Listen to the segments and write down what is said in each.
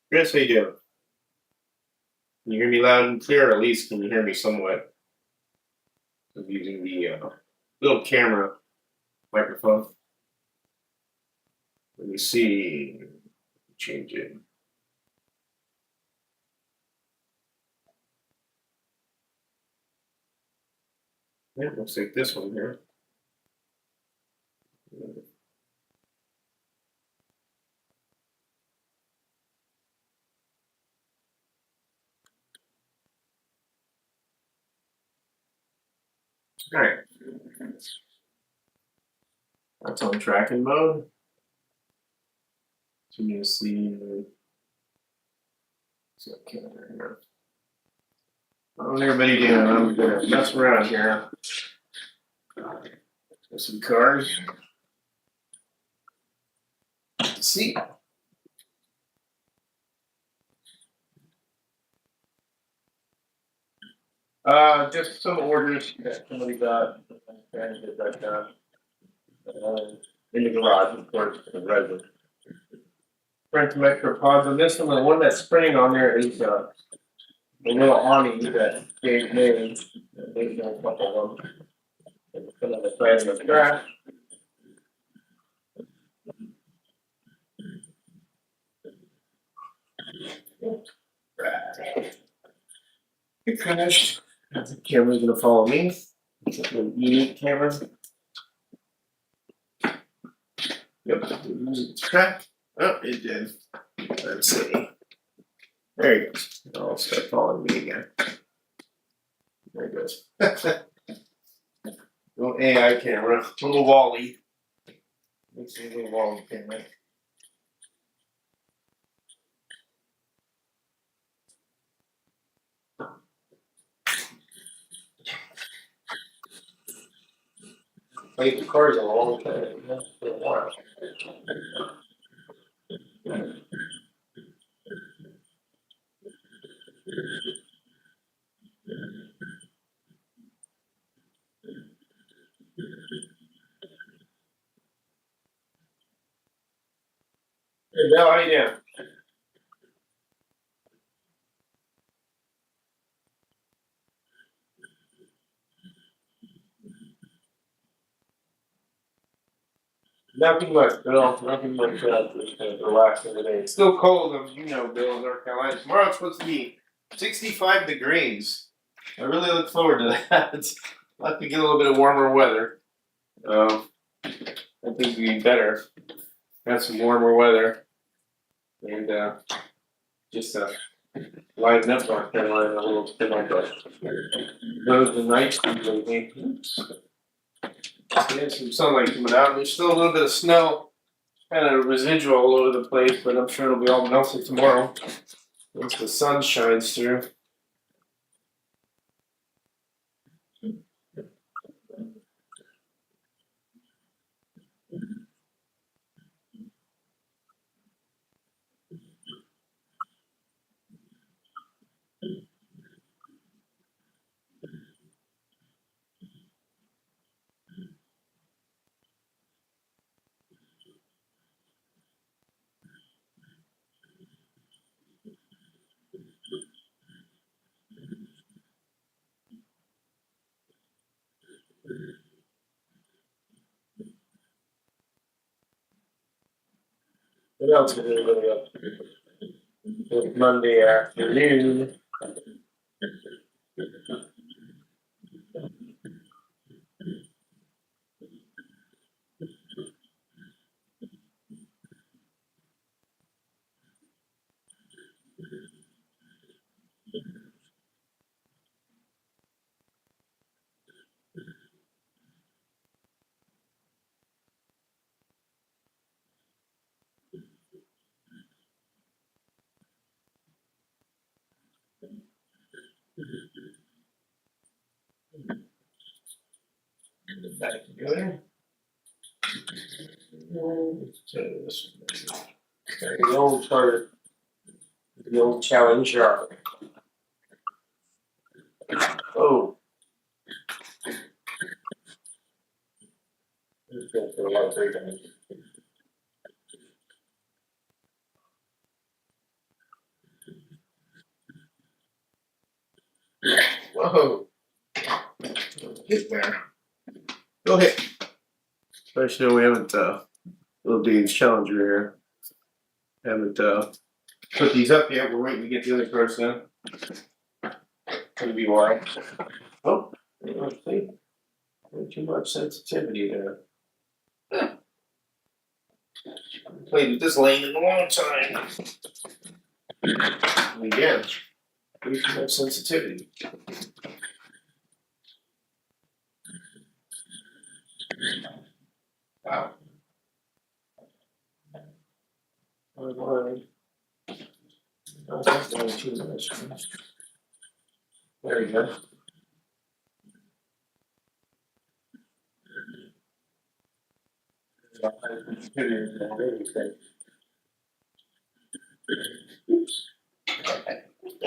Chris, how you doing? Can you hear me loud and clear, or at least can you hear me somewhat? I'm using the little camera microphone. Let me see. Change it. Yeah, looks like this one here. All right. That's on tracking mode. So you see. How's everybody doing? I'm gonna mess around here. With some cards. Let's see. Just some orders that somebody got and that in the garage, of course, for the resin. Print metro pods on this one. The one that's printing on there is a little awning that Dave made. There's a couple of them. And put on the side of the trash. Right. Good finished. The camera's gonna follow me. It's a unique camera. Yep. Track. Oh, it did. Let's see. There it goes. I'll start following me again. There it goes. Little AI camera. Little Wally. Let's see a little Wally camera. Played the cards a long time. It's been a while. Hey, Bill, how you doing? Nothing much, Bill. Nothing much. Just kind of relaxing today. It's still cold, as you know, Bill, in North Carolina. Tomorrow it's supposed to be 65 degrees. I really look forward to that. I'll have to get a little bit of warmer weather. I think it'd be better. Have some warmer weather. And just lighten up North Carolina a little bit like that. Those are nice. Yeah, some sunlight coming out. There's still a little bit of snow, kind of residual all over the place, but I'm sure it'll be all melted tomorrow once the sun shines through. What else is everybody up to? It's Monday afternoon. Back together. The old target, the old challenger. Oh. It's going for a lot of breakdowns. Oh, hit there. Go hit. I should know we haven't, little Dave's Challenger here. Haven't, put these up yet. We're waiting to get the other person in. Could be why. Oh, let's see. Too much sensitivity there. Played with this lane in a long time. And again, too much sensitivity. Wow. Oh, that's going too much. There you go.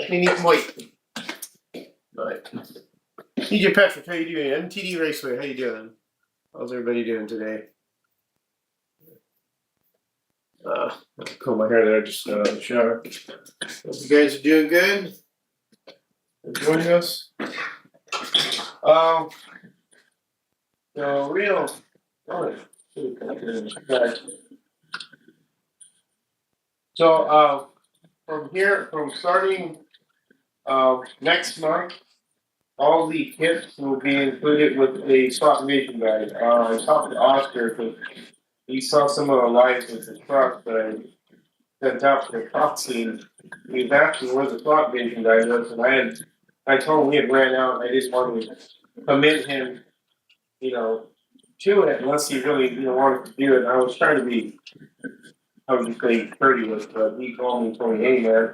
We need some weight. Right. DJ Patrick, how you doing? MTD Raceway, how you doing? How's everybody doing today? Comb my hair there, just got out of the shower. Hope you guys are doing good. Joining us. The real. So from here, from starting next month, all the kits will be included with a swap meeting guide. I talked to Oscar because he saw some of the lights with the truck that I sent out to the top scene. He was asking where the swap meeting guide was, and I told him he had ran out. I didn't want to commit him, to it unless he really, wanted to do it. I was trying to be, how would you say, courteous, but he called me and told me, hey man,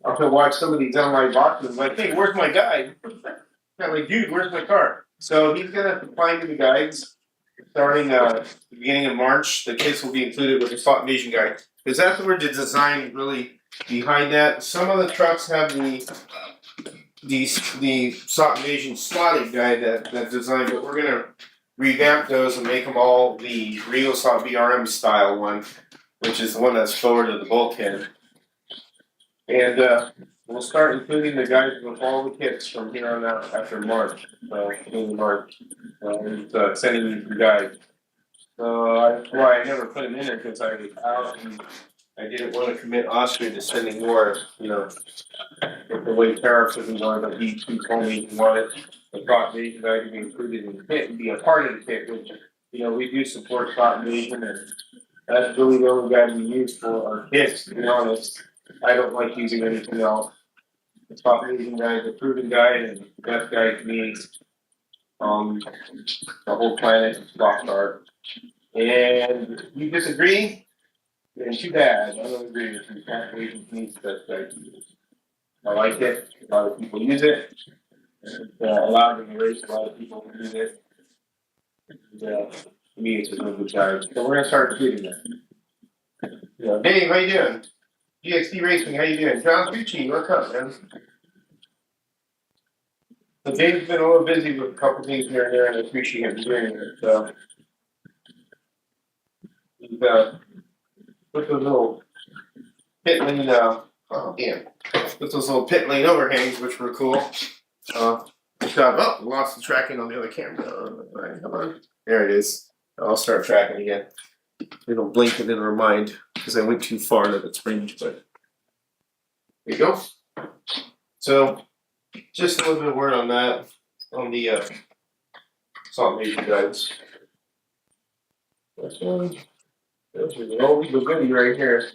I'm gonna watch some of these online boxes. Like, hey, where's my guide? I'm like, dude, where's my car? So he's gonna find me the guides starting the beginning of March. The kits will be included with the slot vision guide because that's where the design really behind that. Some of the trucks have the slot vision slotted guide that design, but we're gonna revamp those and make them all the Real Slot VRM style one, which is the one that's forward of the bulkhead. And we'll start including the guides with all the kits from here on out after March. In March, sending you the guides. So that's why I never put them in there because I was out and I didn't want to commit Oscar to sending more. With the way tariffs have been going, but he told me he wanted the slot vision guide to be included in the kit and be a part of the kit, which we do support slot vision, and that's really the only guide we use for our kits. To be honest, I don't like using anything else. The slot vision guide is a proven guide, and the best guide to me the whole planet is rock star. And you disagree? Then too bad. I don't agree with you. Slot vision needs the best guide to use. I like it. A lot of people use it. It's allowed in the race. A lot of people use it. And, to me, it's a really good guide. So we're gonna start including that. Dave, how you doing? GXD Racing, how you doing? John Tucci, what's up, man? So Dave's been a little busy with a couple things here and there, and I appreciate him doing it. So he's put those little pit lane. Put those little pit lane overhangs, which were cool. Lost the tracking on the other camera. Right, come on. There it is. I'll start tracking again. It'll blink and then remind because I went too far that it's range, but there you go. So just a little bit of word on that, on the salt vision guides. This one. This is an old legal goodie right here.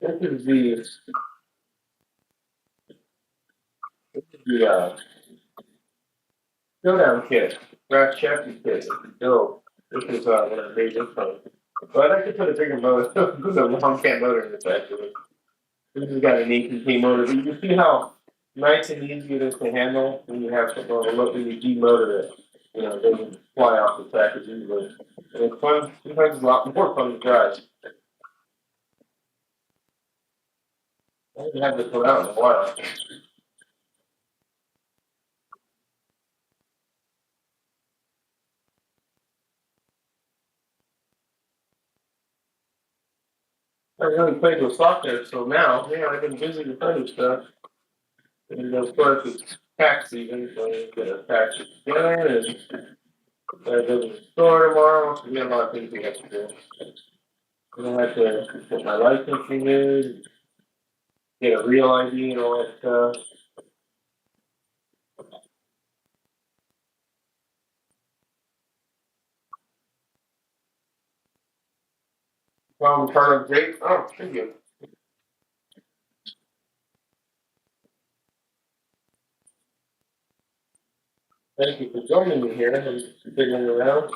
This is the showdown kit, Brass Chassis kit. No, this is what I made this from. But I'd like to put a bigger motor, put a long cam motor in this actually. This has got an 18K motor. You can see how nice and easy it is to handle when you have something on a low energy motor that doesn't fly off the track as easily. And it's fun. Sometimes it's a lot more fun to drive. I haven't had this one out in a while. I really played with stock there, so now, I've been busy with other stuff. And of course, it's tax season, so we get our taxes together and gotta go to the store tomorrow. So we got a lot of things we have to do. I'm gonna have to get my license renewed, get a real ID and all that stuff. Part of great. Oh, thank you. Thank you for joining me here and figuring around.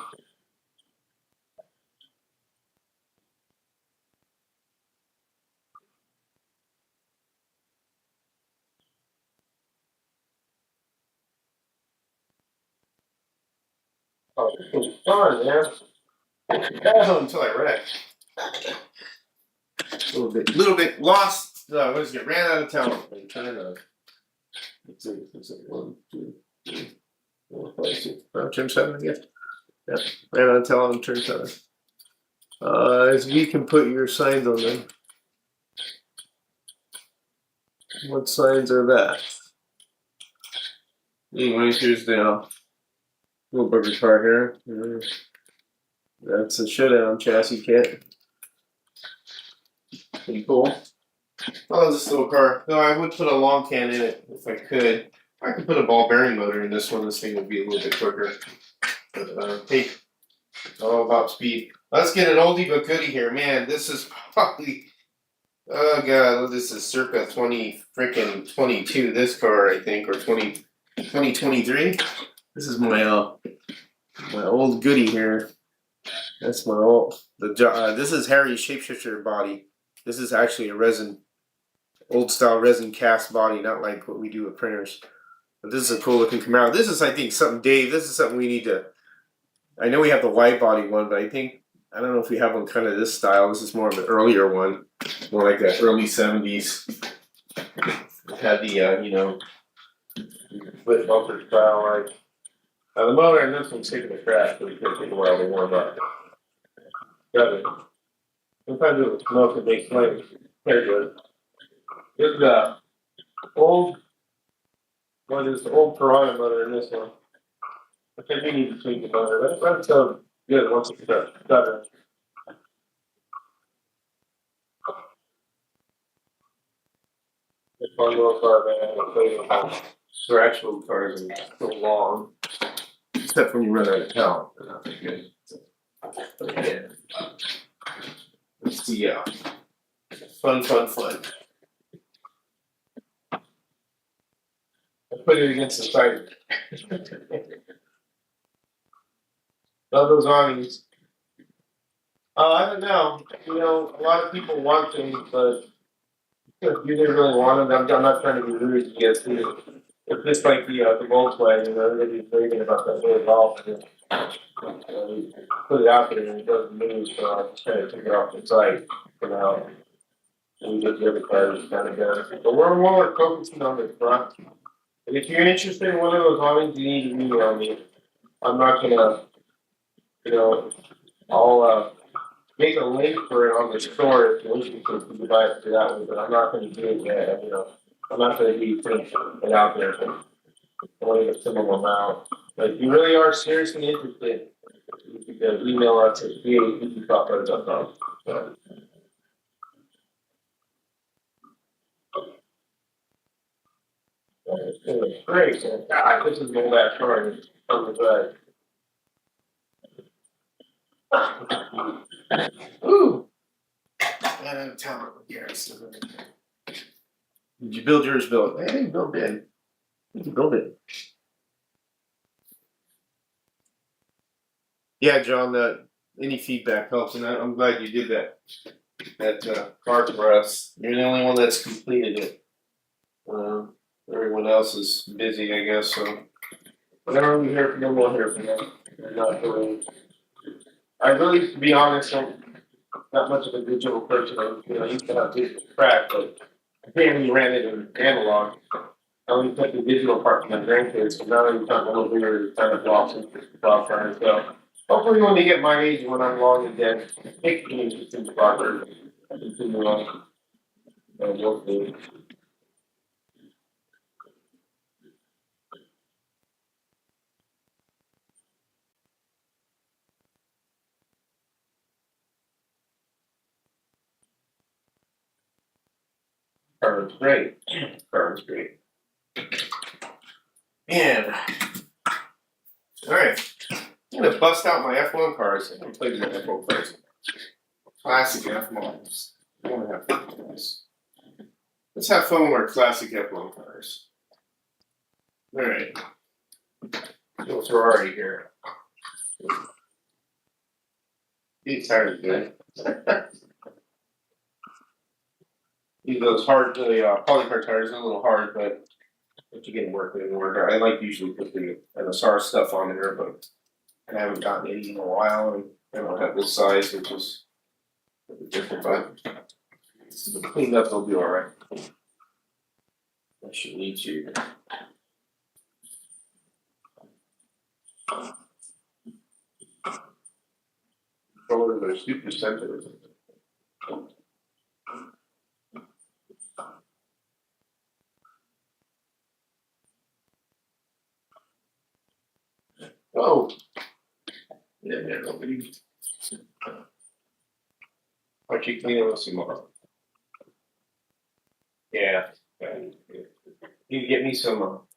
Oh, this was fun, man. Oh, until I wrecked. Little bit lost. What is it? Ran out of town. I'm trying to. Let's see. Let's see. 1, 2, 3, 4, 5, 6. Turn 7, I guess. Yep. Ran out of town and turn 7. As we can put your signs on them. What signs are that? Anyways, here's the little burger car here. That's a showdown chassis kit. Pretty cool. Oh, this little car. No, I would put a long can in it if I could. I could put a ball bearing motor in this one. This thing would be a little bit quicker. But hey, it's all about speed. Let's get an oldie but goodie here, man. This is probably, oh god, this is circa 22. This car, I think, or 2023. This is my old goodie here. That's my old. This is Harry's shapeshifter body. This is actually a old style resin cast body, not like what we do with printers. But this is a cool looking Camaro. This is, I think, something, Dave. This is something we need to. I know we have the wide body one, but I don't know if we have one kind of this style. This is more of an earlier one, more like the early '70s. It had the split bumper style. Like the motor and this one's taking a crash, but it's gonna take a while to warm up. Got it. Sometimes it was smoke and make flames. Very good. This is the old. What is the old Piranha motor in this one? I think we need to change the motor. That's so good once it's done. It's fun little car, man. I haven't played with scratch mode cars in so long. Except when you run out of town. They're not that good. But yeah. Let's see, fun. I put it against the side. Love those awnings. I don't know. A lot of people want things, but if you didn't really want them, I'm not trying to be rude to you guys. It's just like the Volkswagen, everybody's raving about that little golf. We put it out there and it doesn't move, so I'm just trying to take it off the site for now. And we get the other cars kind of done. But we're more focusing on the front. And if you're interested in one of those awnings, you need to email me. I'm not gonna, I'll make a link for it on the store if you're interested to buy it that way, but I'm not gonna do it yet, I'm not gonna be putting it out there for only a similar amount. But if you really are seriously interested, you can email us at va@easysoftware.com. So, it's great, man. God, this is an old ass car. It's on the back. Ooh. Man, I'm telling you, did you build yours, Bill? I didn't build it. You can build it. Yeah, John. Any feedback helps, and I'm glad you did that card for us. You're the only one that's completed it. Everyone else is busy, I guess. So whenever we hear from them, we'll hear from them. They're not really. I really, to be honest, I'm not much of a digital person. I used to have digital track, but apparently ran it in analog. I only took the digital part from my grandkids, so now I'm kind of a little bit kind of lost in the software. So hopefully when they get my age, when I'm long and dead, they can use in the software. Continue on. We'll see. car is great. Car is great. Man. Alright. I'm gonna bust out my F1 cars. I'm gonna play with my F1 cars. Classic F1s. I wanna have fun with this. Let's have fun with our classic F1 cars. Alright. Little Ferrari here. These tires are good. Those hard, polycar tires are a little hard, but you can work with it. I like usually put the NSR stuff on here, but I haven't gotten any in a while, and I don't have this size, which is a bit different, but cleaned up, they'll be alright. I should need to. Controller, they're super sensitive. Oh! Yeah, nobody. Why don't you clean it with some more? Yeah. You can get me some,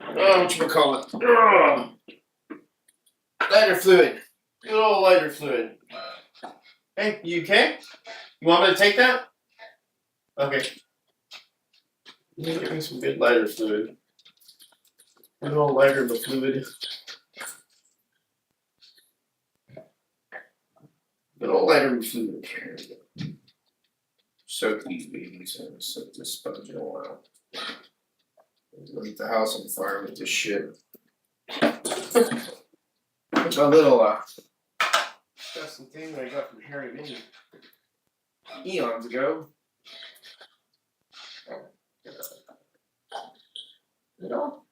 whatchamacallit? Lighter fluid. Good old lighter fluid. Hey, you okay? You want me to take that? Okay. You get me some good lighter fluid. Good old lighter fluid. Good old lighter fluid. Here we go. Soak these babies and soak this sponge in a while. Leave the house on fire with this shit. It's a little disgusting thing that I got from Harry Minnie eons ago. You know?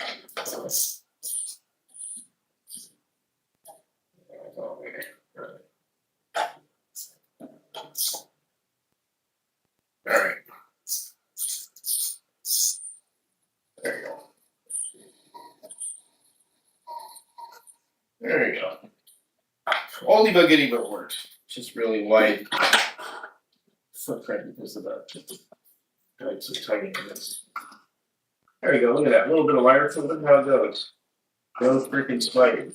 Alright. There you go. There you go. Only buggity but works. It's just really wide footprint because of that. It's so tiny. There you go, look at that. A little bit of lighter fluid, how it goes. No freaking spiders.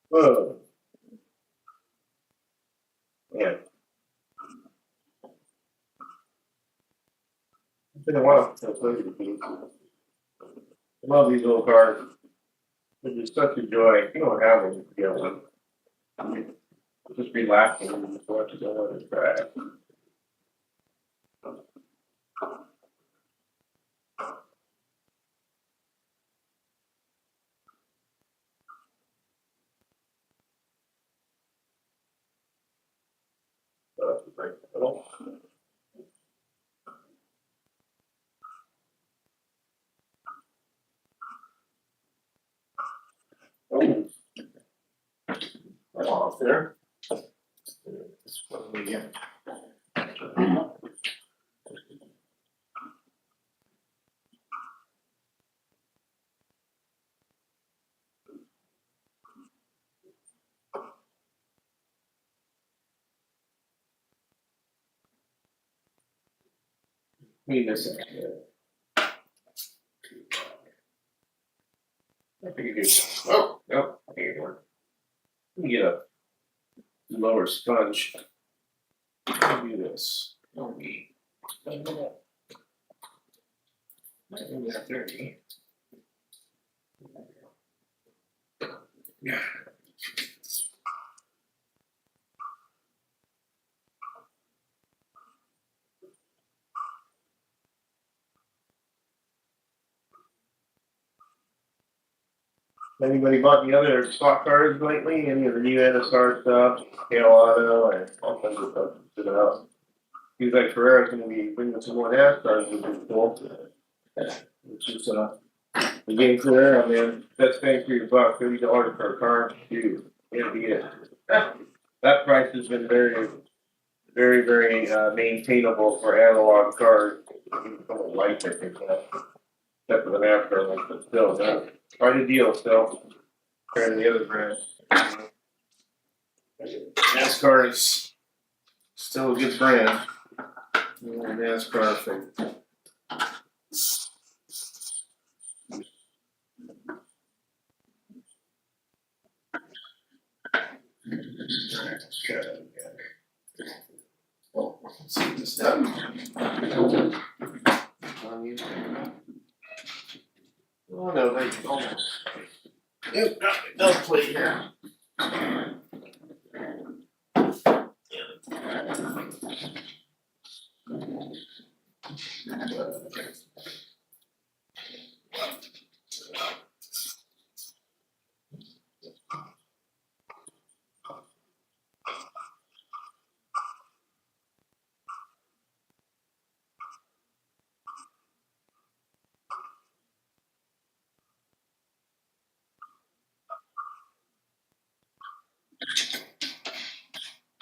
Whoa. Yeah. It's been a while since I played with these. I love these little cars. It's such a joy. You don't have them if you get one. Just relaxing and just watch it go on the track. Oh, off there. What do we get? We miss it. I think it is. Oh, no, I think it worked. Let me get a lower sponge. Let me do this. Don't be. That dirty. Yeah. Anybody bought any other spot cars lately? Any of the new NSR stuff? Hail Auto and all kinds of stuff. Check it out. Seems like Ferrera's gonna be bringing some more NASCARs, which is cool. Which is the game Ferrera, man. Best bang for your buck. $30 for a car. Dude, it'll be it. That price has been very maintainable for analog cars. Even some of the lights, I think, except for the NASCAR ones, but still, man. Quite a deal still. Compared to the other brands. NASCAR is still a good brand. NASCAR thing. Well, let's see this done. Oh no, they almost. Yep, got my dump plate here.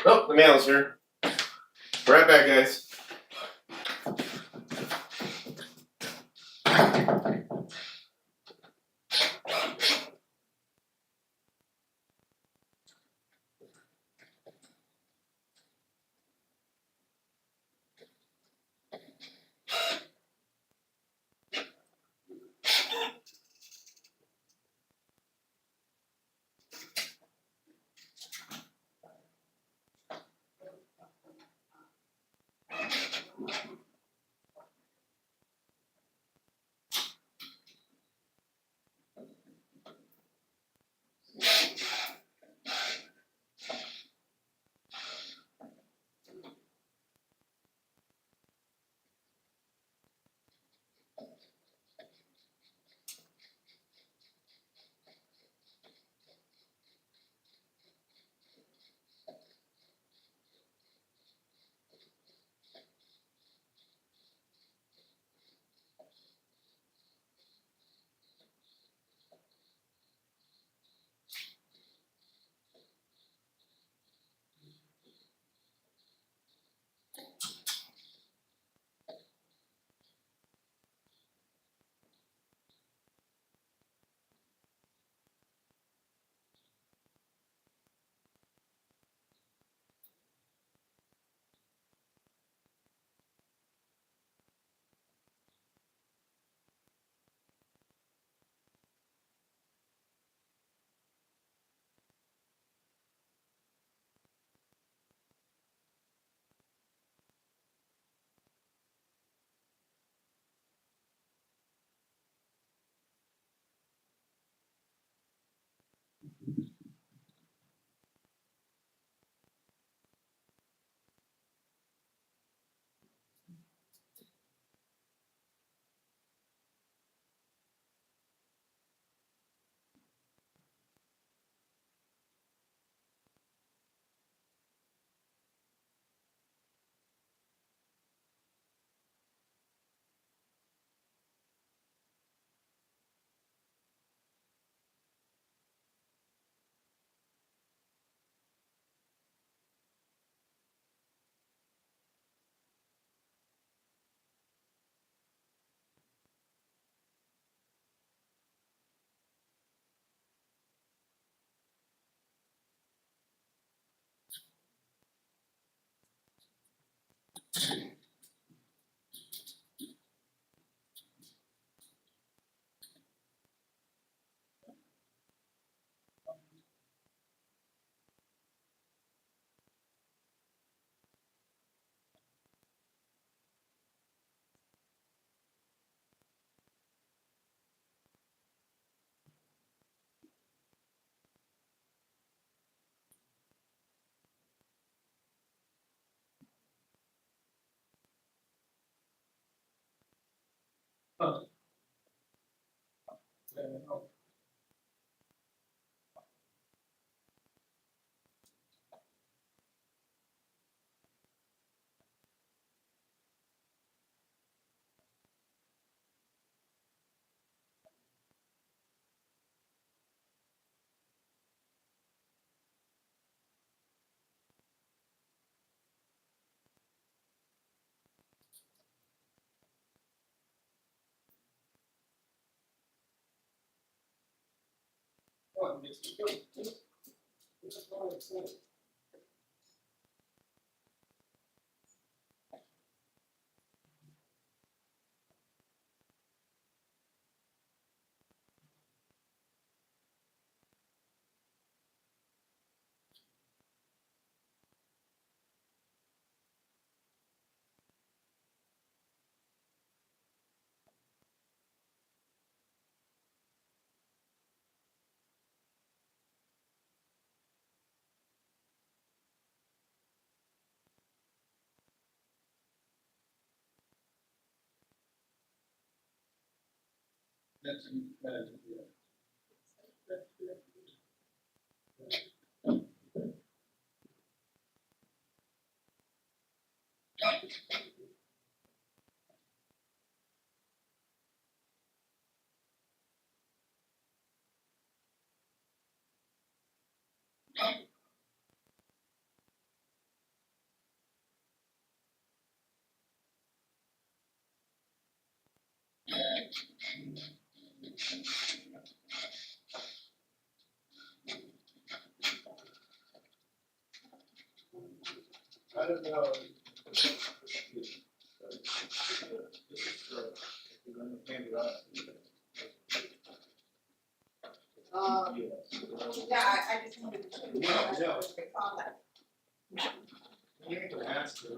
Oh, the mail's here. Right back, guys. I don't know. Yeah, I just wanted to. Yeah. Call that. You can ask her.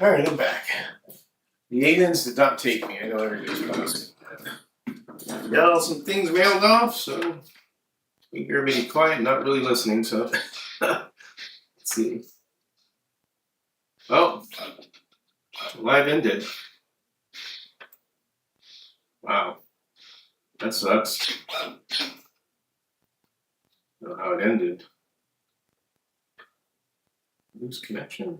All right, I'm back. The aliens did not take me. I know everybody's posting. Got all some things mailed off, so keep everybody quiet, not really listening. So let's see. Oh, live ended. Wow, that sucks. I don't know how it ended. Lose connection.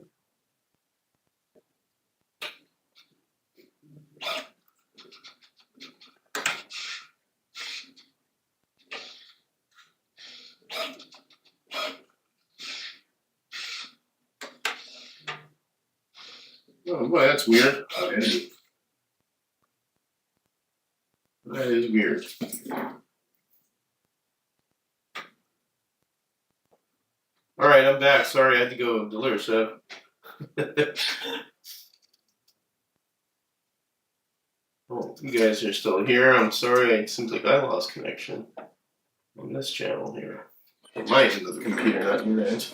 Oh boy, that's weird. How it ended. That is weird. All right, I'm back. Sorry, I had to go deliver stuff. Oh, you guys are still here. I'm sorry. It seems like I lost connection on this channel here. My end of the computer, not your end.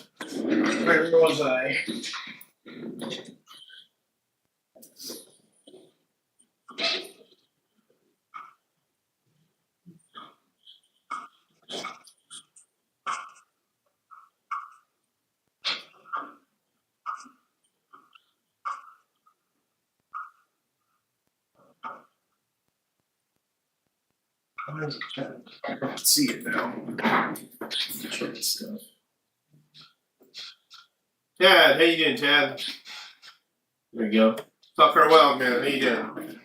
Where was I? Where's the chat? I can see it now. Check this stuff. Chad, how you doing, Chad? There you go. Talk for a while, man. How you doing?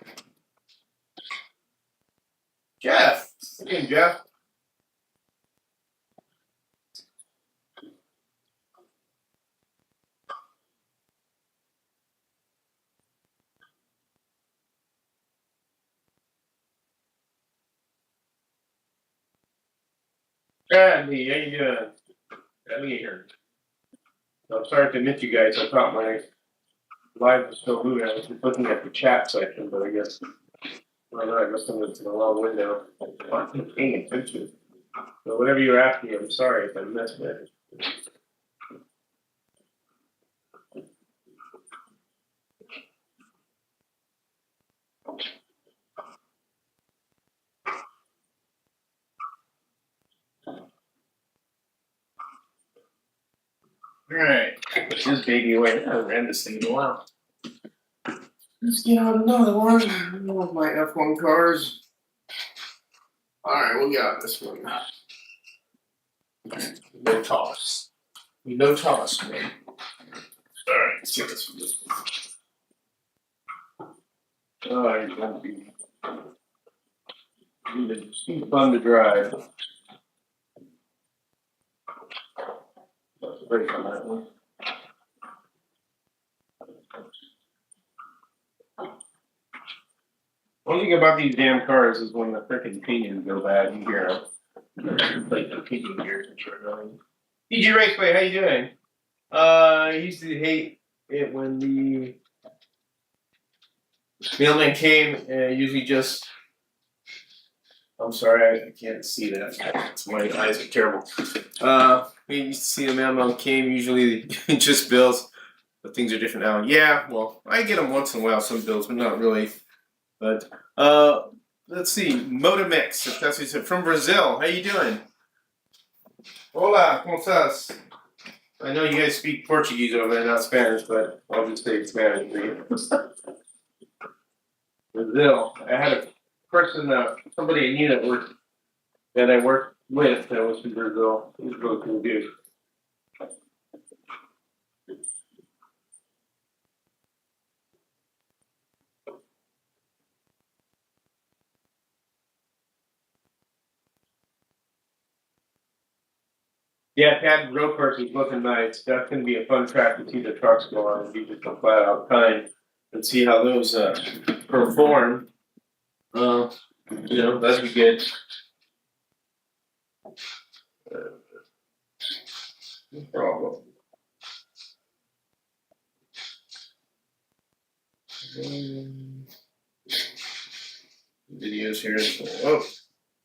Jeff. How you doing, Jeff? Chad, how you doing? Let me here. I'm sorry to admit you guys. I thought my live was still moving. I was just looking at the chat section, but I guess I must have went to the wrong window. I wasn't paying attention. So whatever you're asking, I'm sorry if I missed it. Alright, this baby away. I haven't ran this thing in a while. Let's get out another one. One my F1 cars. Alright, we got this one. No toss. No toss, man. Alright, let's see this one. Oh, it's gonna be fun to drive. That's great on that one. One thing about these damn cars is when the freaking pinions go bad, you hear them. Like the pinion gears and shit going. DJ Raceway, how you doing? I used to hate it when the mailman came and usually just. I'm sorry, I can't see that. My eyes are terrible. We used to see the mailman came, usually just bills, but things are different now. Yeah, well, I get them once in a while, some bills, but not really. But let's see, Motomix, if that's what you said, from Brazil. How you doing? Hola, ¿cómo estás? I know you guys speak Portuguese over there, not Spanish, but I'll just say Spanish for you. Brazil. I had a person, somebody I knew that I worked with that was from Brazil. He was really cool dude. Yeah, Tad Road Course is looking nice. That's going to be a fun track to see the trucks go on and be just a flat out time and see how those perform. That'd be good. No problem. Videos here. Oh,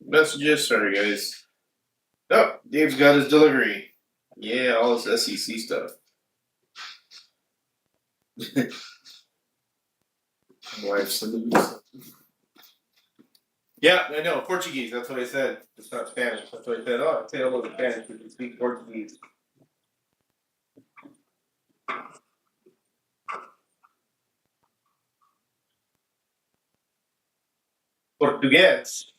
messages. Sorry, guys. Oh, Dave's got his delivery. Yeah, all his SEC stuff. Wife's yeah, I know, Portuguese, that's what I said. It's not Spanish. That's what I said. Oh, I say hello in Spanish, we can speak Portuguese. Portuguese.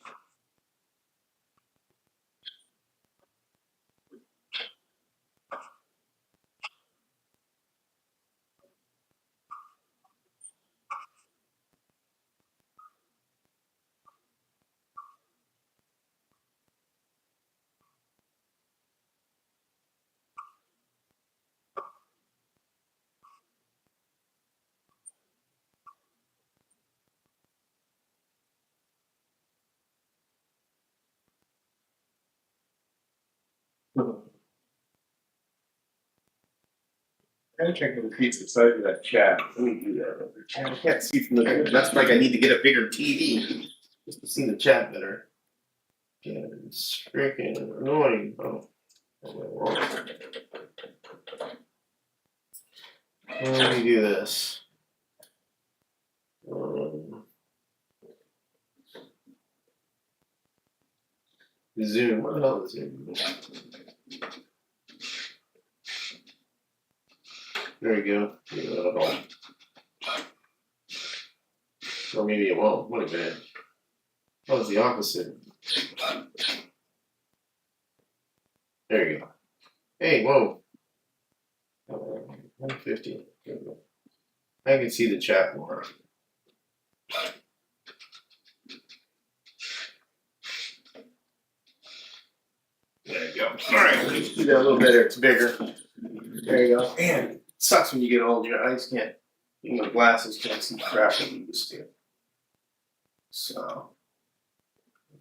I'm checking the pizza side of that chat. Let me do that. I can't see from the. That's like I need to get a bigger TV just to see the chat better. Yeah, it's freaking annoying. Oh. Let me do this. Zoom. What the hell is Zoom? There we go. Or maybe it won't. Wait a minute. Oh, it's the opposite. There you go. Hey, whoa. 150. I can see the chat more. There you go. All right, let's do that a little better. It's bigger. There you go. Man, it sucks when you get old. Your eyes can't, even the glasses can't see crap that you used to. So,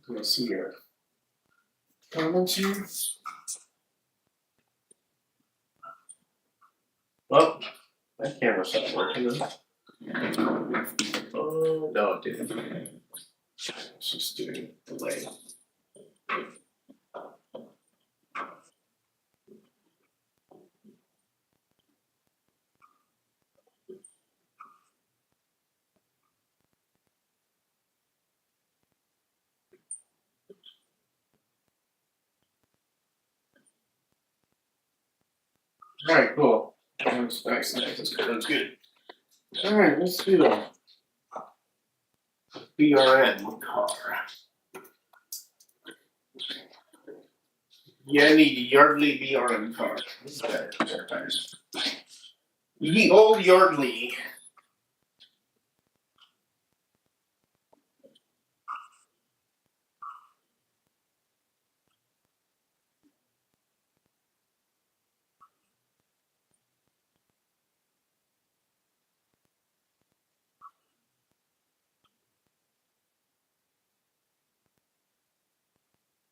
let's see here. Comments here. Well, that camera stopped working. Oh, no, it didn't. It's just doing delay. All right, cool. Nice. That's good. That's good. All right, let's do the BRN car. Yeah, I need a Yardley BRN car. This is better. Ye old Yardley.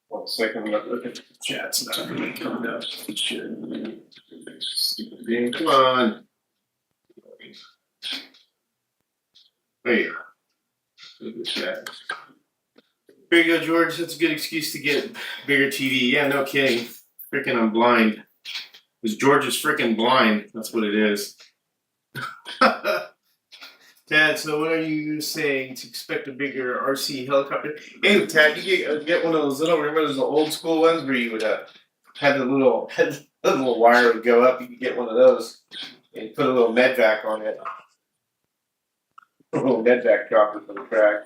One second, I'm not looking at the chat's not really coming up. Stupid thing. Come on. There you go. Look at the chat. Here you go, George. That's a good excuse to get bigger TV. Yeah, no kidding. Freaking, I'm blind. Because George is freaking blind. That's what it is. Tad, so what are you saying to expect a bigger RC helicopter? Hey, Tad, you get one of those little, remember those old school ones where you would have the little wire would go up. You could get one of those and put a little med vac on it. A little med vac dropper for the track.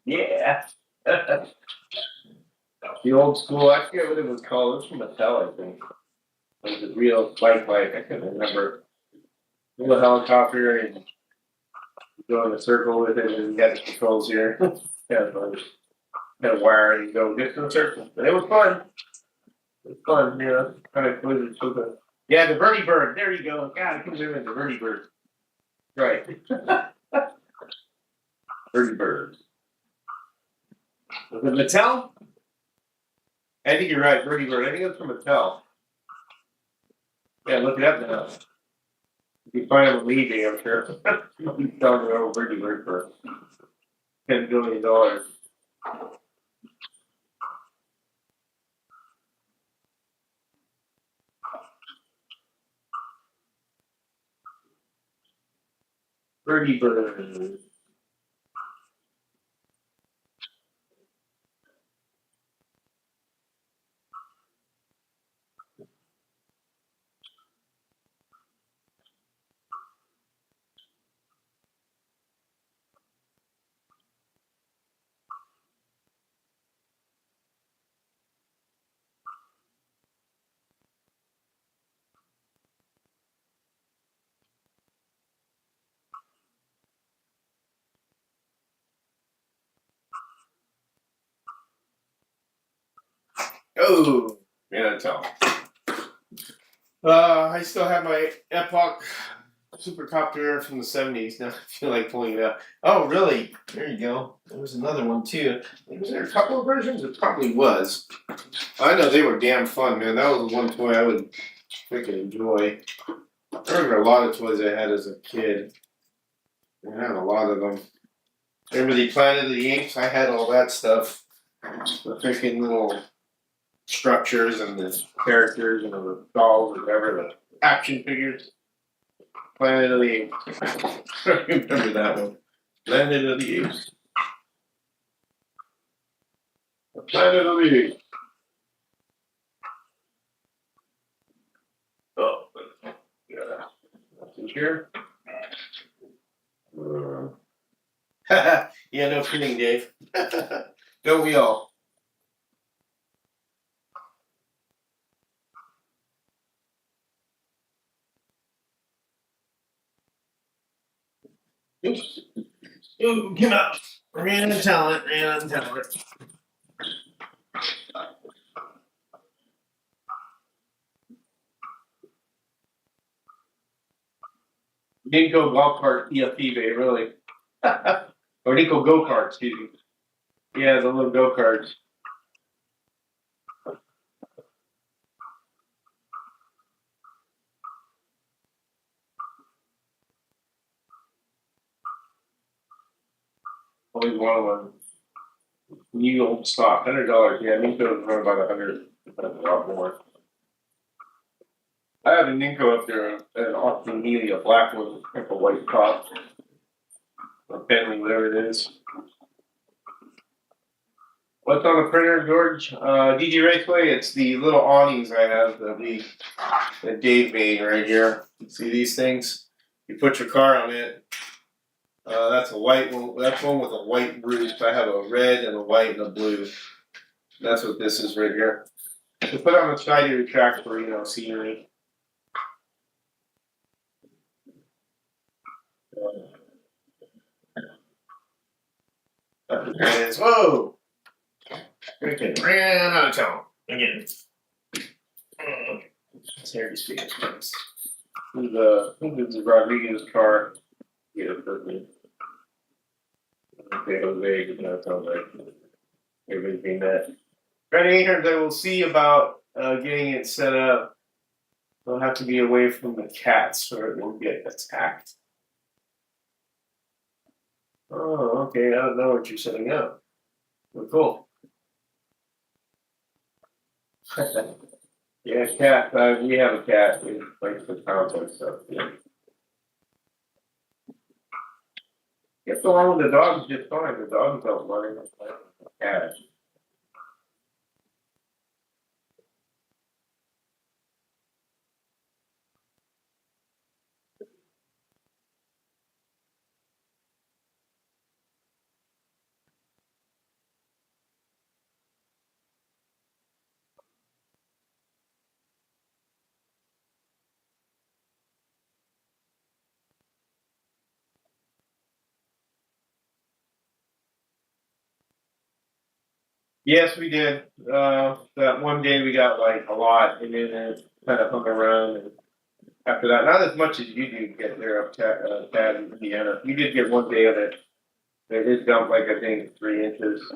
Yeah. The old school, I forget what it was called. It was from Mattel, I think. It was a real bike. I can't remember. Little helicopter and you go in a circle with it and you got the controls here. Yeah, fun. Got a wire and you go get to the circle. But it was fun. It was fun, you know. Kind of cool. Yeah, the Birdie Bird. There you go. God, I couldn't remember the Birdie Bird. Right. Birdie Bird. Was it Mattel? I think you're right, Birdie Bird. I think it's from a tell. Yeah, look it up now. You can find him on eBay, I'm sure. He's selling it over Birdie Bird for $10 billion. Birdie Bird. Oh, yeah, tell. I still have my Epoch supercopter from the 70s. Now I feel like pulling it out. Oh, really? There you go. There was another one too. Was there a couple of versions? It probably was. I know they were damn fun, man. That was the one toy I would freaking enjoy. I remember a lot of toys I had as a kid. I had a lot of them. Remember the Planet of the Apes? I had all that stuff. The freaking little structures and the characters and the dolls or whatever, the action figures. Planet of the Apes. I remember that one. Planet of the Apes. The Planet of the Apes. Oh, yeah. Nothing here. Yeah, no kidding, Dave. Don't we all? Oops. Ooh, come out. Ran out of talent, ran out of talent. Didn't go golf cart eBay, really. Or didn't go kart, excuse me. Yeah, the little go karts. Always one of them. New old stock, $100. Yeah, Ninko was run about 100. That's a lot more. I have a Ninko up there, an Austin Healy, a black one, like a white top, or Bentley, whatever it is. What's on the printer, George? DG Raceway. It's the little awnings I have that Dave made right here. See these things? You put your car on it. That's a white one. That's one with a white roof. I have a red and a white and a blue. That's what this is right here. To put on the side of your track for scenery. That's what it is. Whoa! Freaking ran out of town again. Terry speaking. Who's the Rodriguez car? Yeah, for me. Okay, Jose, that sounds like everything that. Predators, I will see about getting it set up. They'll have to be away from the cats or it will get attacked. Oh, okay. I don't know what you're setting up. Well, cool. Yeah, cat. We have a cat. We like the complex stuff. Yeah. Get the one with the dogs just fine. The dogs don't mind. The cat. Yes, we did. That one day we got like a lot, and then it kind of hung around. And after that, not as much as you do get there up Tad in Indiana. You did get one day of it. It did dump like I think 3 inches.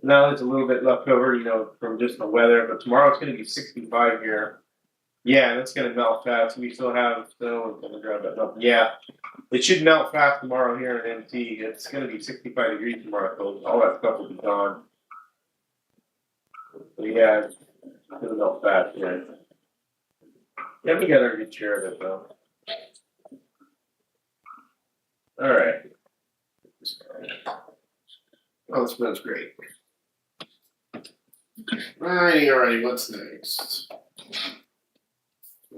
Now it's a little bit left over, from just the weather, but tomorrow it's going to be 65 here. Yeah, that's going to melt fast. We still have snow. It's going to grab that up. Yeah, it should melt fast tomorrow here in MT. It's going to be 65 degrees tomorrow, so all that stuff will be gone. So yeah, it's going to melt fast here. Yeah, we got our good share of it though. All right. Oh, it smells great. Alrighty, what's next?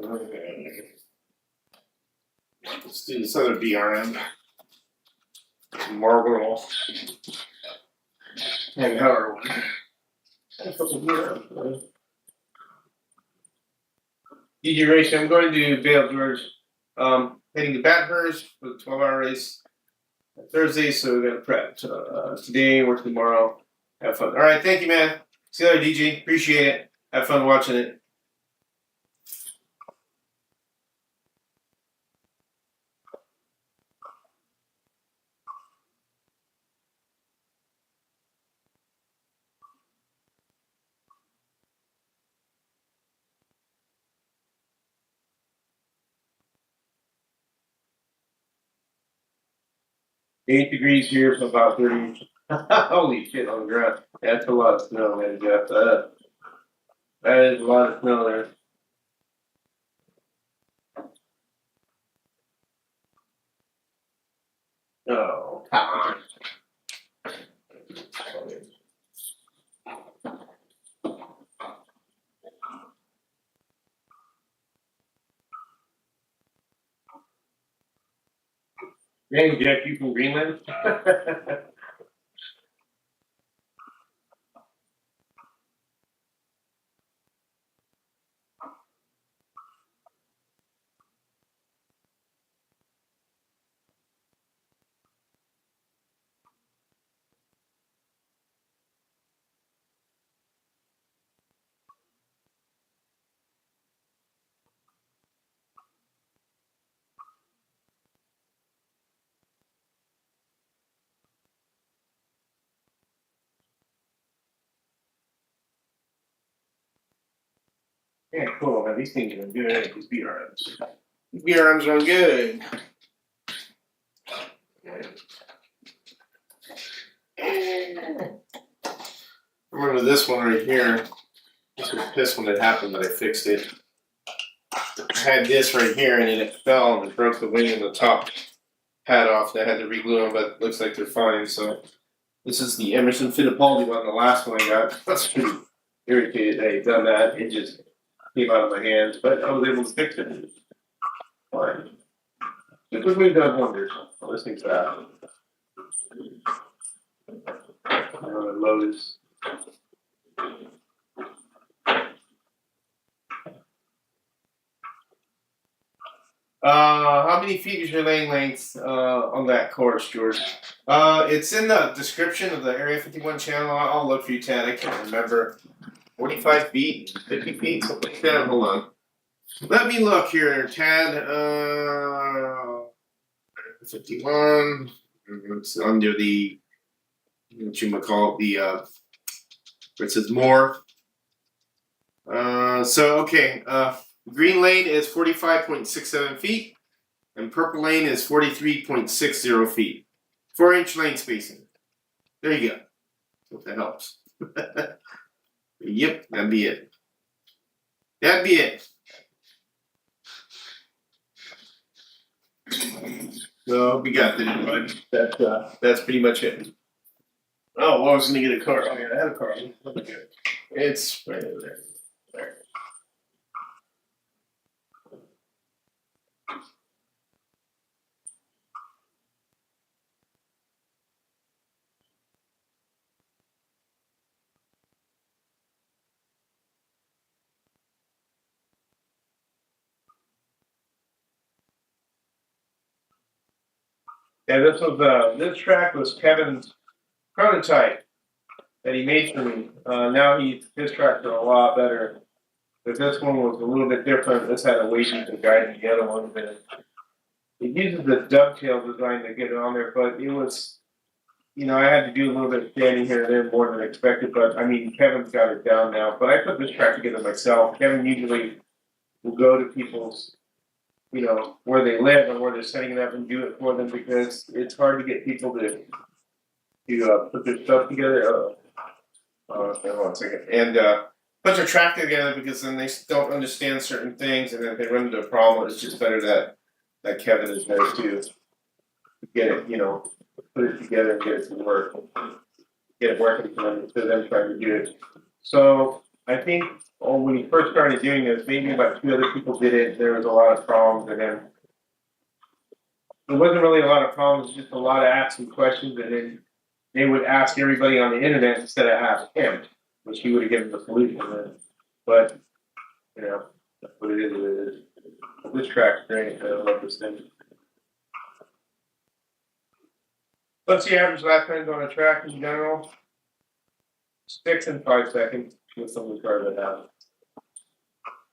Okay. Let's do this other BRM. Marble. And Howard one. DJ race, I'm going to Vale George. Heading to Bathurst for the 12-hour race Thursday, so we're gonna prep today or tomorrow. Have fun. All right, thank you, man. See you later, DJ. Appreciate it. Have fun watching it. $8 degrees here for about 30. Holy shit on the ground. That's a lot of snow, man, Jeff. That is a lot of snow there. Oh, come on. Dang, Jeff, you from Greenland? Yeah, cool, man. These things are good. These BRMs. These BRMs are good. Remember this one right here. This was this one that happened, but I fixed it. I had this right here, and then it fell and it broke the wing and the top pad off. And I had to reglue them, but it looks like they're fine. So this is the Emerson Fittipaldi one, the last one I got. That's pretty irritated that I done that. It just came out of my hands, but I was able to fix it. Fine. It was really done wonders. This thing's bad. Lotus. How many feet is your lane length on that course, George? It's in the description of the Area 51 channel. I'll look for you, Tad. I can't remember. 45 feet, 50 feet, something like that. Hold on. Let me look here, Tad. 51. It's under the, what you might call it, the, where it says more. Okay. Green lane is 45.67 feet, and purple lane is 43.60 feet. 4-inch lane spacing. There you go. Hope that helps. Yep, that'd be it. That'd be it. So we got that, but that's pretty much it. Oh, well, I was gonna get a car. Oh yeah, I have a car. It's right over there. There. Yeah, this track was Kevin's prototype that he made for me. Now his tracks are a lot better. But this one was a little bit different. This had a way deeper guide than the other one. But it uses the dovetail design to get it on there, but it was I had to do a little bit of standing here and there more than expected, but I mean, Kevin's got it down now. But I put this track together myself. Kevin usually will go to people's, where they live and where they're setting it up and do it for them because it's hard to get people to put their stuff together. Hold on a second. And put their track together because then they don't understand certain things and then they run into a problem. It's just better that Kevin is there to get it, put it together and get it to work. Get it working for them trying to do it. So I think when he first started doing this, maybe about 2 other people did it. There was a lot of problems, and then there wasn't really a lot of problems, just a lot of asking questions, and then they would ask everybody on the internet instead of ask him, which he would have given the solution. But that's what it is. This track's great. I love this thing. What's the average lap times on a track in general? 6 and 5 seconds with some of the cars I have.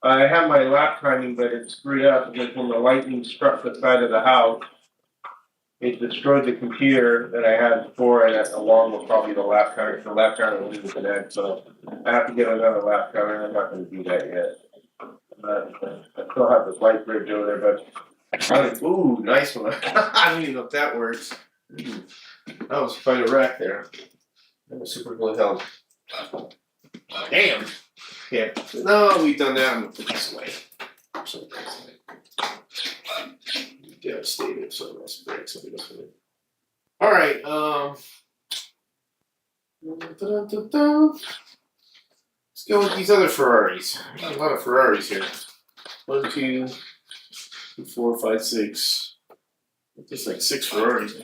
I have my lap timing, but it's screwed up because when the lightning struck the side of the house, it destroyed the computer that I had before, and that's along with probably the lap timer. The lap timer will leave connect, so I have to get another lap timer. I'm not going to do that yet. I still have this light bridge over there, but ooh, nice one. I don't even know if that works. That was quite a wreck there. That was super cool hell. Damn. Yeah. No, we've done that. I'm gonna put this away. Devastated, so let's break something else. All right. Let's go with these other Ferraris. Got a lot of Ferraris here. 1, 2, 3, 4, 5, 6. Just like 6 Ferraris.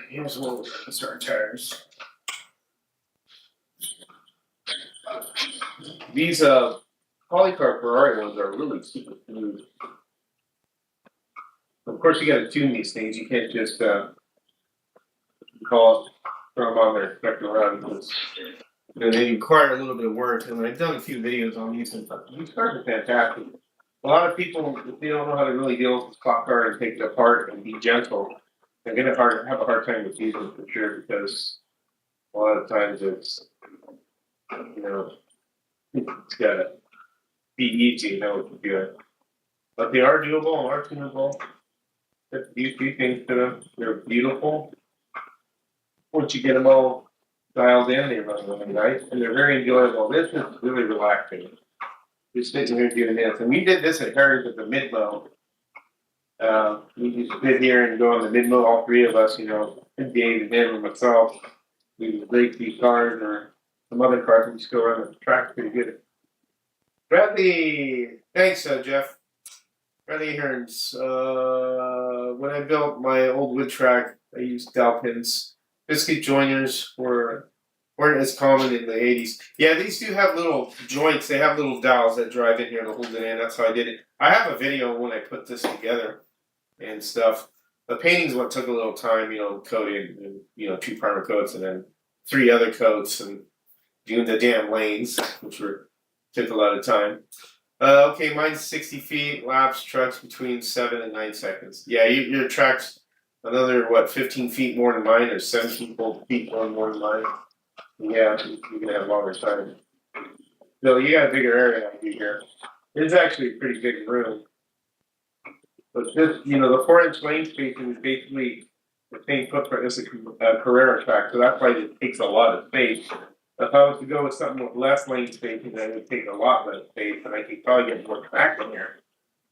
Here's one. Let's our tires. These polycar Ferrari ones are really super smooth. Of course, you got to tune these things. You can't just throw them on there, expect to run. Because, they require a little bit of work. And I've done a few videos on these, and these cars are fantastic. A lot of people, if they don't know how to really deal with this clock car and take it apart and be gentle, they're going to have a hard time with these ones for sure. Because a lot of times it's it's got to be easy, to do it. But they are doable and are tunable. There's a few things to them. They're beautiful. Once you get them all dialed in, they run really nice. And they're very enjoyable. This is really relaxing. Just sitting here doing this. And we did this at Harry's with the mid-low. We just sit here and go on the mid-low, all 3 of us, Dave and him and myself. We would break these cars or some other cars and just go around the track pretty good. Bradley, thanks, Jeff. Bradley Hearns. When I built my old wood track, I used dowel pins. Biscuit joiners weren't as common in the 80s. Yeah, these do have little joints. They have little dowels that drive in here to hold it in. That's how I did it. I have a video when I put this together and stuff. The painting's what took a little time, coating and 2 primer coats and then 3 other coats and doing the damn lanes, which took a lot of time. Okay, mine's 60 feet, laps, trucks between 7 and 9 seconds. Yeah, your track's another, 15 feet more than mine, or 17 feet more than mine. Yeah, you're going to have longer time. So you got a bigger area than you here. It's actually a pretty big room. But this, the 4-inch lane spacing is basically the same footprint as a Carrera track, so that's why it takes a lot of space. If I was to go with something with less lane spacing, then it would take a lot less space, and I could probably get more track in here.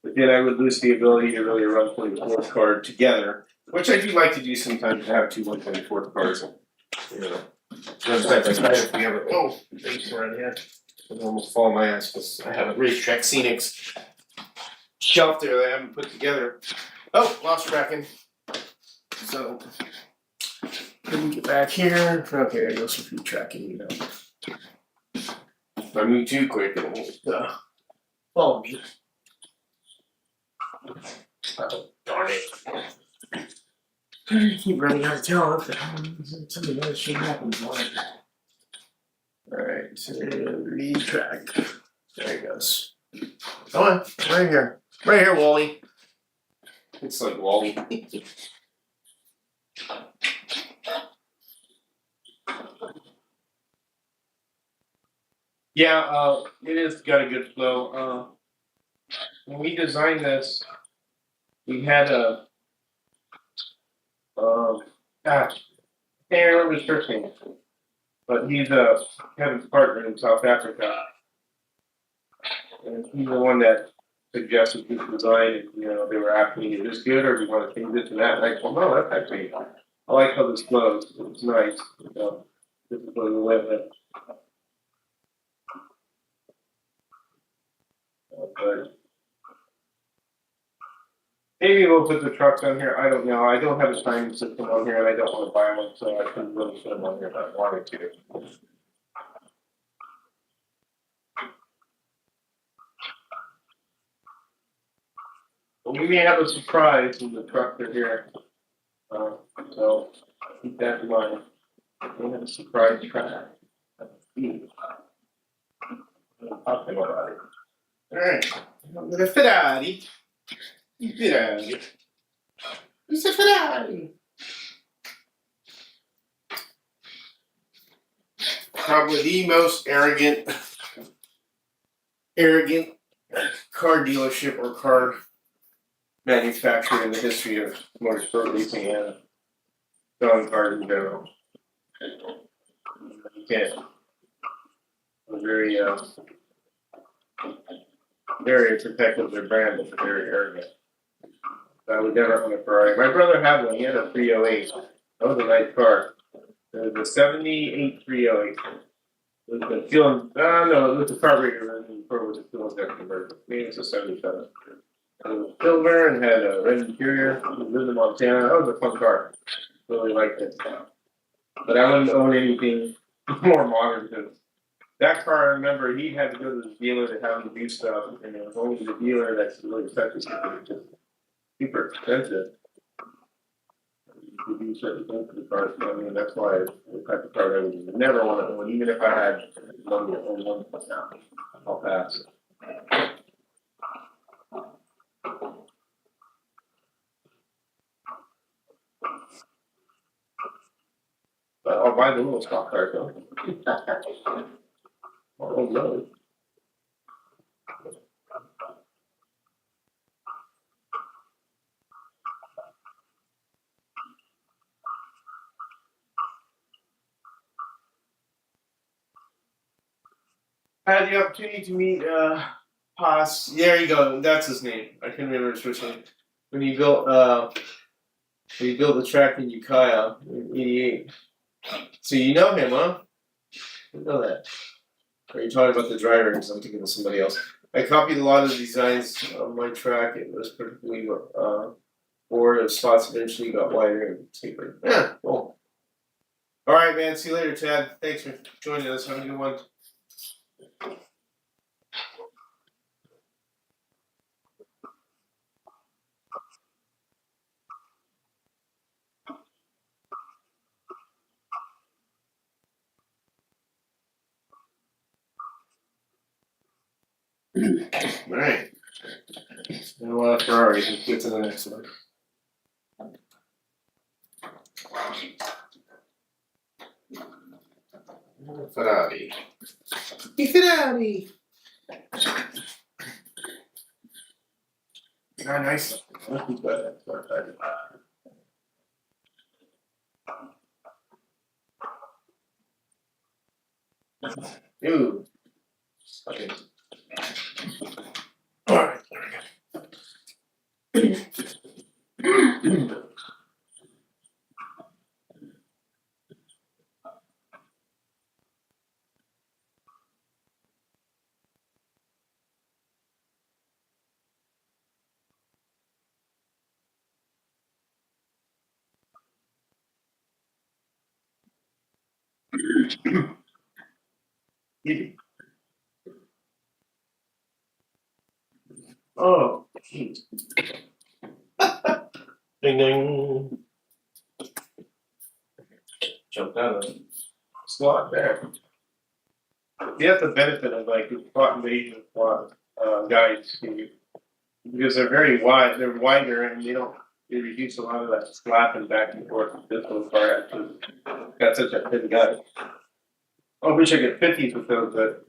But then I would lose the ability to really run 24th car together, which I do like to do sometimes to have 2 124th cars. Oh, thanks around here. I almost fall on my ass because I have a racetrack scenics shelf there that I haven't put together. Oh, lost tracking. So, let me get back here. Okay, there goes some food tracking, If I move too quick, it won't follow me. Oh, darn it. I keep running out of talent. Something else should happen. Alright, so retrack. There it goes. Come on, right here. Right here, Wally. It's like Wally. Yeah, it is got a good flow. When we designed this, we had a I can't remember his first name, but he's Kevin's partner in South Africa, and he's the one that suggested this design. And they were asking me, "Is this good, or do you want to change this and that?" And I told them, "No, that's actually I like how this flows. It's nice. This is what we went with." But maybe we'll put the trucks on here. I don't know. I don't have a timing system on here, and I don't want to buy one, so I couldn't really put them on here if I wanted to. But we may have a surprise when the trucks are here, so keep that in mind. We have a surprise track. I'll think about it. All right, the Ferrari. Ferrari. It's a Ferrari. Probably the most arrogant car dealership or car manufacturer in the history of motorsport racing and selling cars in general. You can't. Very, very protective of their brand, but they're very arrogant. I would never own a Ferrari. My brother had one. He had a 308. That was a nice car. It was a 78 308. It was the fuel. No, it was the carburetor before it was a fuel injection converter. Maybe it's a 77. And it was silver and had a red interior. We lived in Montana. That was a fun car. Really liked it. But I wouldn't own anything more modern because that car, I remember, he had to go to the dealer to have him do stuff, and it was only the dealer that's really accepted it. It was just super expensive. You do certain things to the car, so I mean, that's why the type of car I would never want to own, even if I had money to own one now. I'll pass. But I'll buy the little stock car though. Oh no. I had the opportunity to meet Haas. There you go. That's his name. I couldn't remember his first name. When he built the track in Ukiah in '88. So you know him, huh? You know that. Or are you talking about the driver? Because I'm thinking of somebody else. I copied a lot of the designs on my track. It was particularly forward. The spots eventually got wider and tapered. Yeah, cool. All right, man. See you later, Chad. Thanks for joining us. Have a good one. All right. And a lot of Ferraris. Let's get to the next one. Ferrari. Ferrari. Ah, nice. Ooh. Okay. All right. There we go. Oh, jeez. Ding ding. Jumped out of the slot there. You have the benefit of like slot invasion slot guides because they're very wide. They're wider and they reduce a lot of that slapping back and forth. This little car actually got such a thin guide. I wish I could 50s with those, but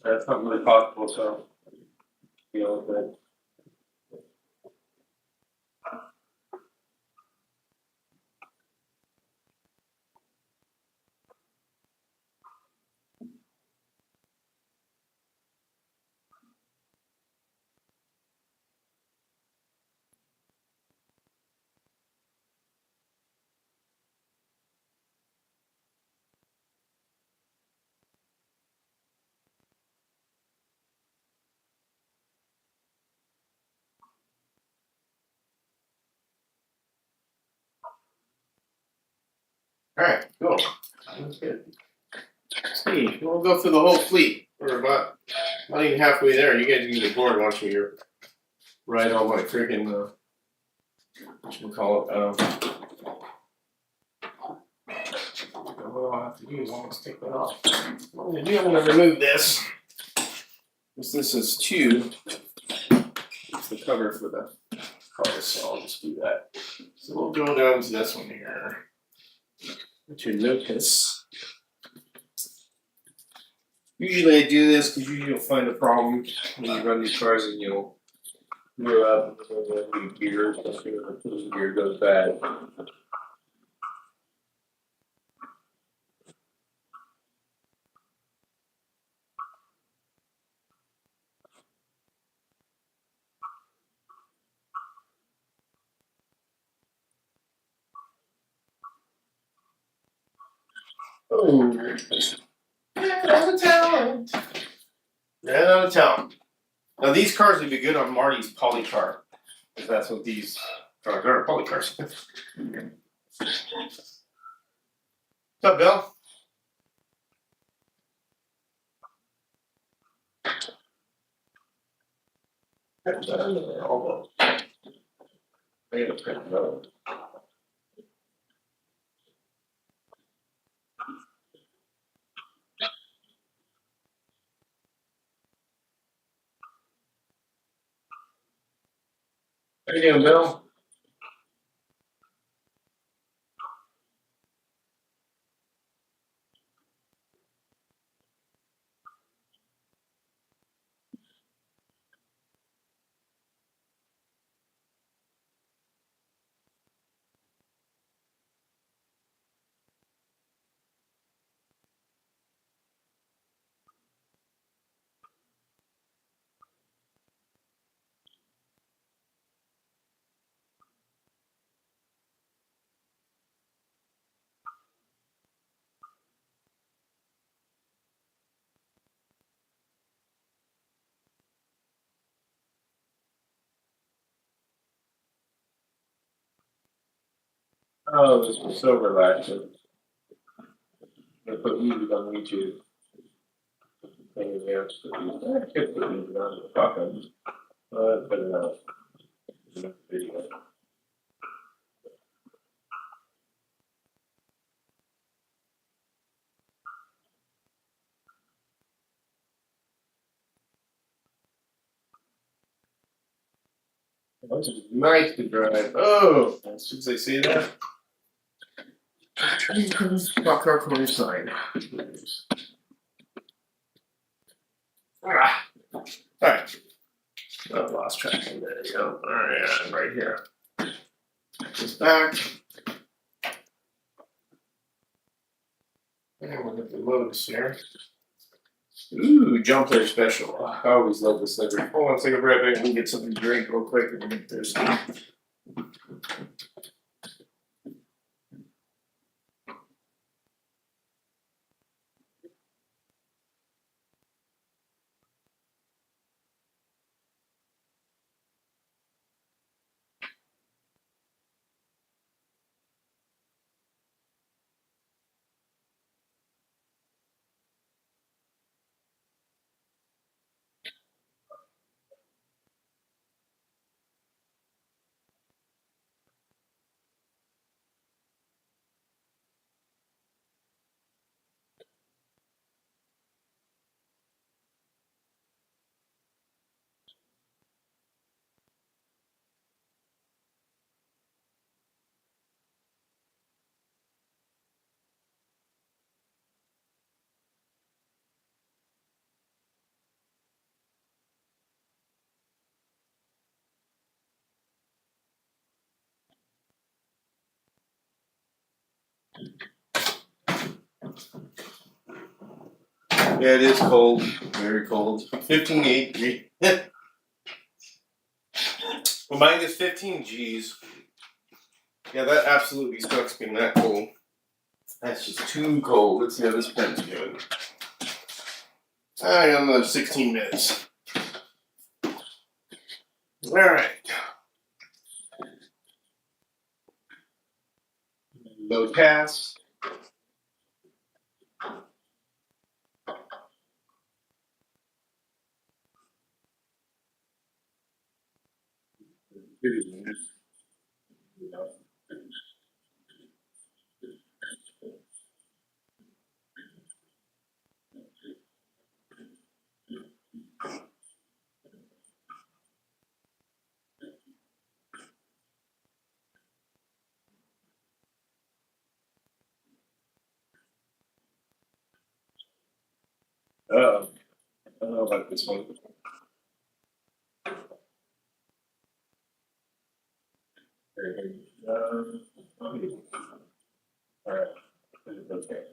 That's not really possible, so you know, but alright, cool. That's good. See, we'll go through the whole fleet. We're about not even halfway there. You guys are gonna be bored watching your ride all my freaking what you call it, what I'll have to do is almost take that off. What I'm gonna do, I'm gonna remove this. This is two. It's the cover for the car, so I'll just do that. So we'll go down to this one here. To notice. Usually I do this because usually you'll find a problem when you run these cars and you'll gear up and the gear, especially when the gear goes bad. Oh, out of town. Ran out of town. Now these cars would be good on Marty's poly car, if that's what these cars are, poly cars. What's up, Bill? Almost. How you doing, Bill? Oh, this was so relaxing. I put music on YouTube. Anything else? I could put music on the fuck on. But enough. Video. This is nice to drive. Oh, as soon as I say that, here comes Rock Car Corner sign. Ah, alright. Oh, lost track. There you go. Alright, I'm right here. This back. And we'll get the loads here. Ooh, jump there special. I always love this livery. Hold on a second, Brett. Maybe we can get something to drink real quick and get this. Yeah, it is cold. Very cold. 15.8 degrees. Minus 15 G's. Yeah, that absolutely sucks being that cold. That's just too cold. Let's see how this pen's doing. I got another 16 minutes. Alright. Load pass. I don't know about this one. Alright. Okay.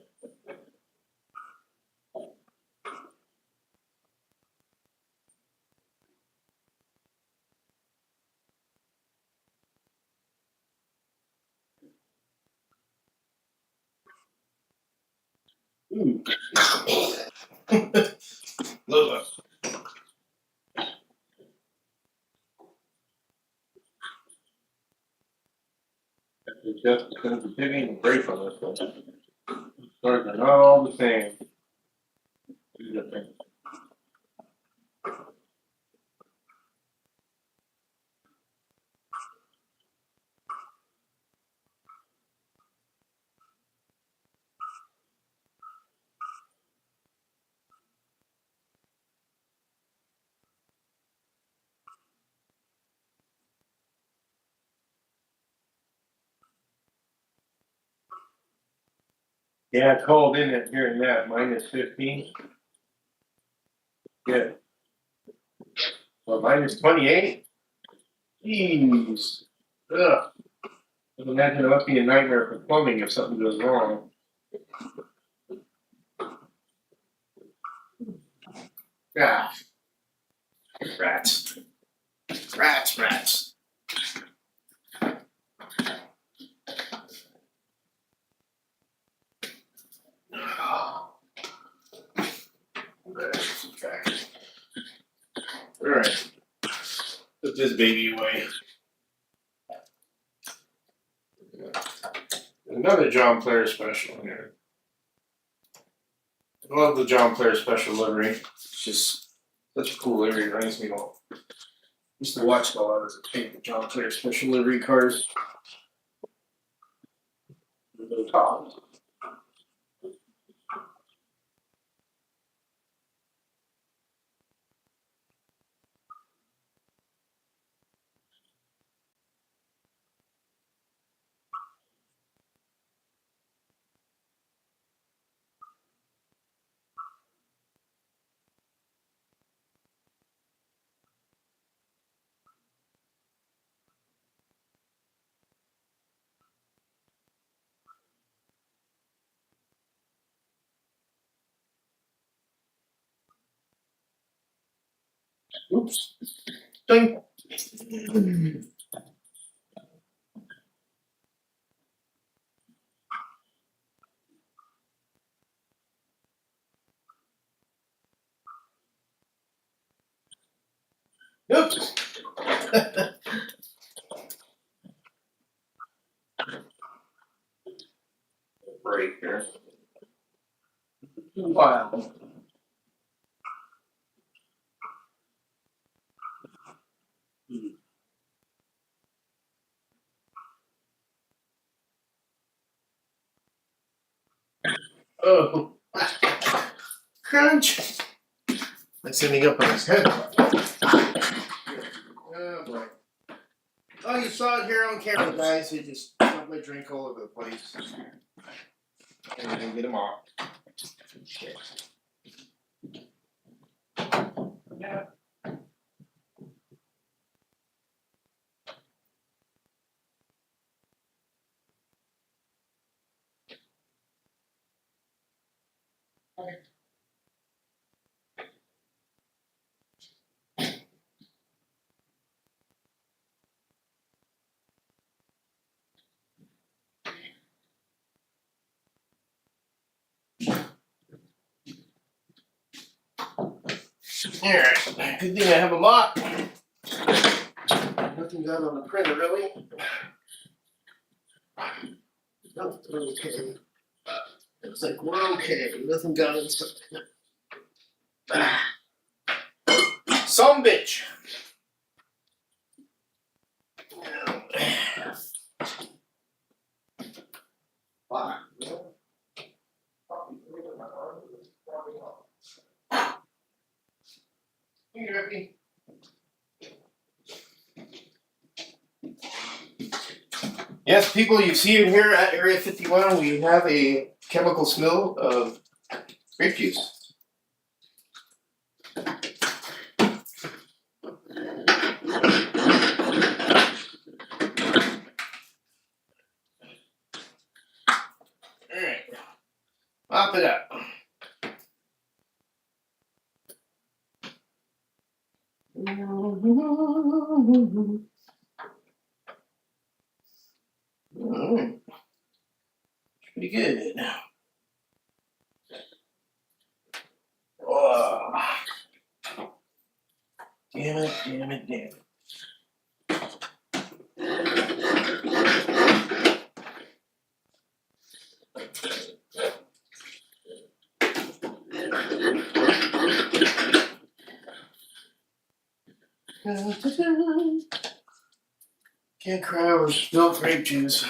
Ooh. Load up. It's just going to be hitting and break on this one. Starting all the same. Yeah, cold in it hearing that. Minus 15. Yeah. Well, minus 28? Jeez. Ugh. I can imagine it must be a nightmare for plumbing if something goes wrong. Ah. Rats. Rats, rats. Alright. Put this baby away. Another John Player special here. I love the John Player special livery. It's just such a cool livery. It reminds me of. Used to watch a lot as a kid. The John Player special livery cars. The top. Oops. Ding. Oops. Break here. Wow. Oh. Crunch. That's ending up on his head. Oh boy. Oh, you saw it here on camera, guys. He just dumped my drink all over the place. And I didn't get him off. Shit. Yeah. Alright, good thing I have a mop. Nothing done on the printer, really. Oh, okay. Looks like we're okay. Nothing got inside. Some bitch. Wow. Yes, people, you see it here at Area 51. We have a chemical smell of grape juice. Alright, mop it up. Pretty good. Oh. Damn it, damn it, damn it. Can't cry over spilled grape juice.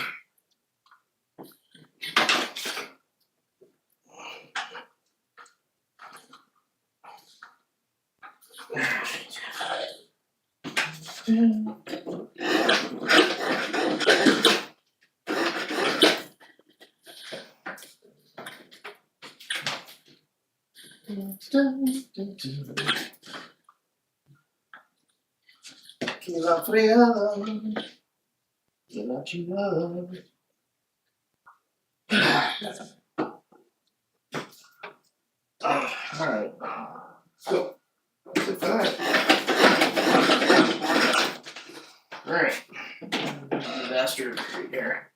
Que la fregada, que la chingada. Alright. So, that's it for that. Alright. Disaster right here.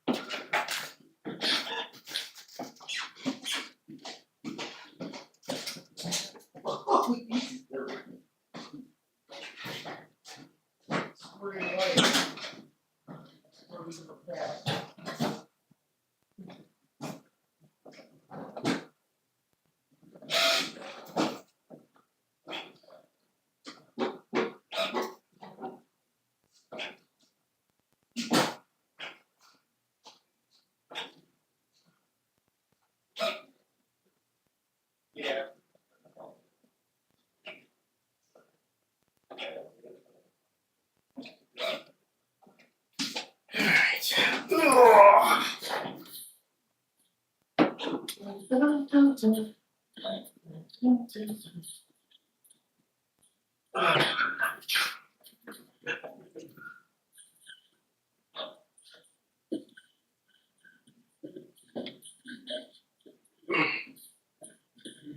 Yeah.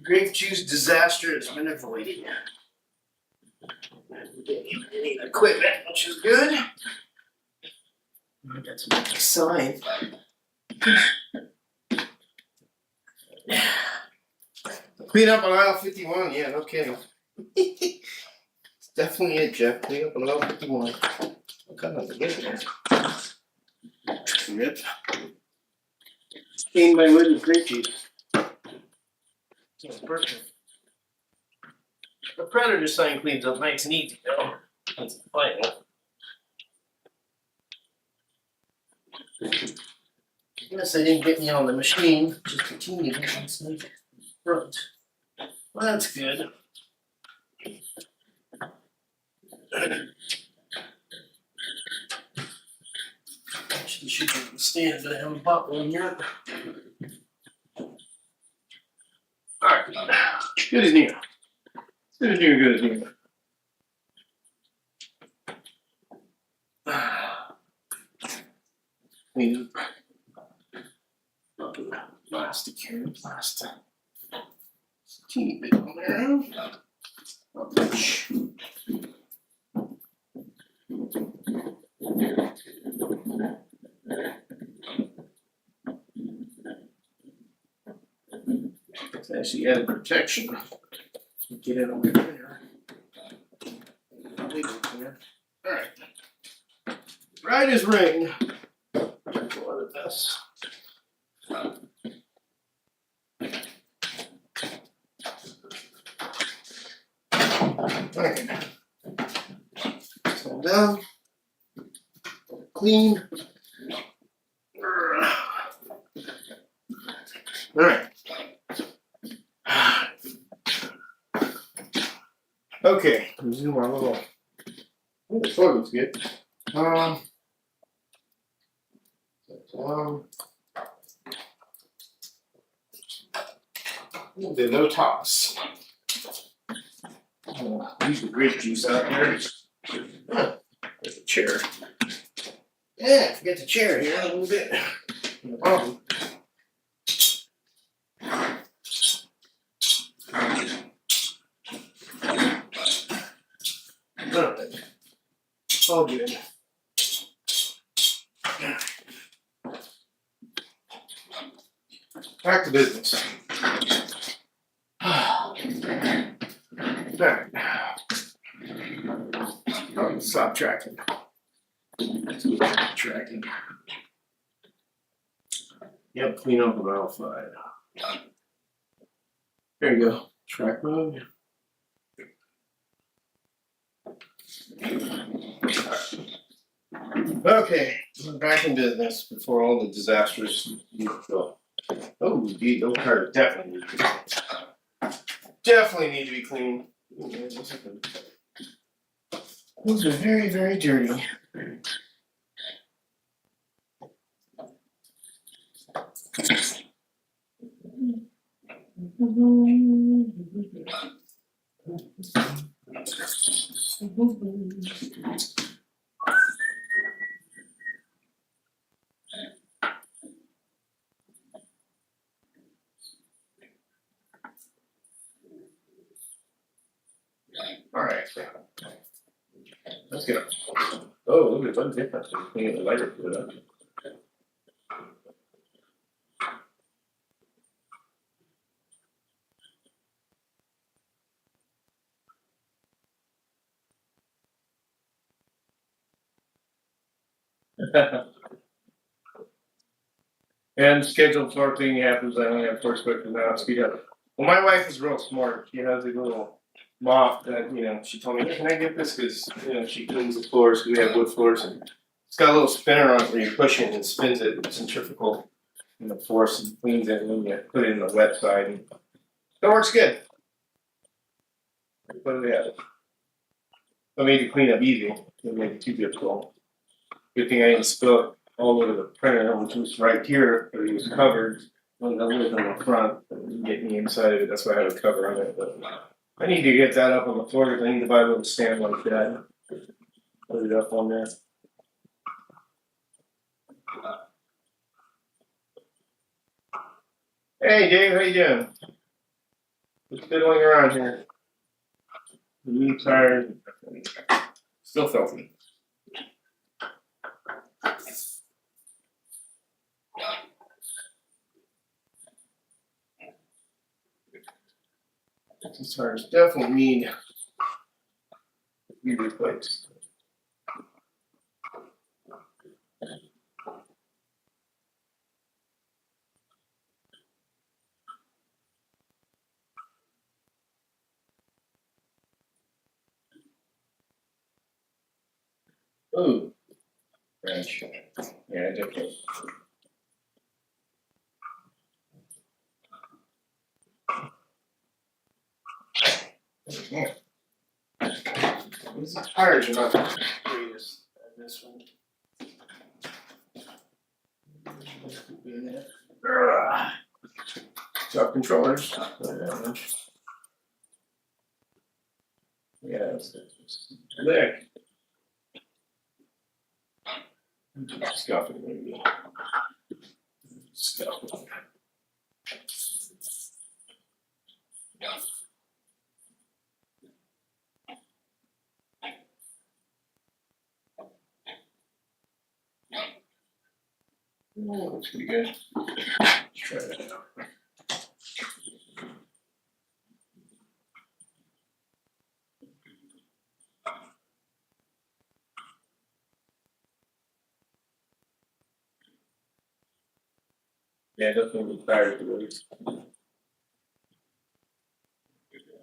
Grape juice disaster has been avoided. Any equipment, which is good. That's a big sign. Clean up on aisle 51, yeah, no kidding. It's definitely it, Jeff. Clean up on aisle 51. What kind of get Rip. Clean my wood with grape juice. That's perfect. The Predator sign cleans up nice and easy, though. That's the final. Guess I didn't get me on the machine. Just continue to front. Well, that's good. Actually, should be able to stand, but I haven't bought one yet. Alright. Good as new. Good as new, good as new. Clean up. Plastic here, plastic. Teeny bit on there. Not much. It's actually added protection. Get it over there. Alright. Right as rain. What a mess. Okay. Slow down. Clean. Alright. Okay, zoom our little. Oh, the floor looks good. There's no toss. Use the grape juice out there. There's a chair. Yeah, forget the chair here a little bit. No problem. All good. Back to business. Alright. Oh, stop tracking. Tracking. Yep, clean up on aisle 5. There you go. Track mode. Okay, we're back in business before all the disastrous. Oh, indeed, those cars definitely need to be clean. Definitely need to be clean. Those are very, very dirty. All right. Let's go. Oh, look at one difference between the lighter fluid up. And scheduled sorting happens. I only have 4 square now. Speed up. Well, my wife is real smart. She has a little mop that, she told me, hey, can I get this? Because, she cleans the floors because we have wood floors. And it's got a little spinner on it where you push it and it spins it with centrifugal force and cleans it, and then you put it in the wet side. And that works good. What do we have? I made the cleanup easy. It made it too difficult. Good thing I didn't spill it all over the printer, which was right here, but it was covered. Well, that was on the front, get me inside of it. That's why I had a cover on it. But I need to get that up on the floor because I need to buy a little stand like that. Put it up on there. Hey Dave, how you doing? What's fiddling around here? You tired? Still filthy. These tires definitely need to be replaced. Ooh, wrench. Yeah, definitely. Yeah. These tires are not the greatest at this one. Top controllers. Yeah, it's there. Scuffing maybe. Scuffing. Oh, that's pretty good. Let's try that out. Yeah, definitely tired of these.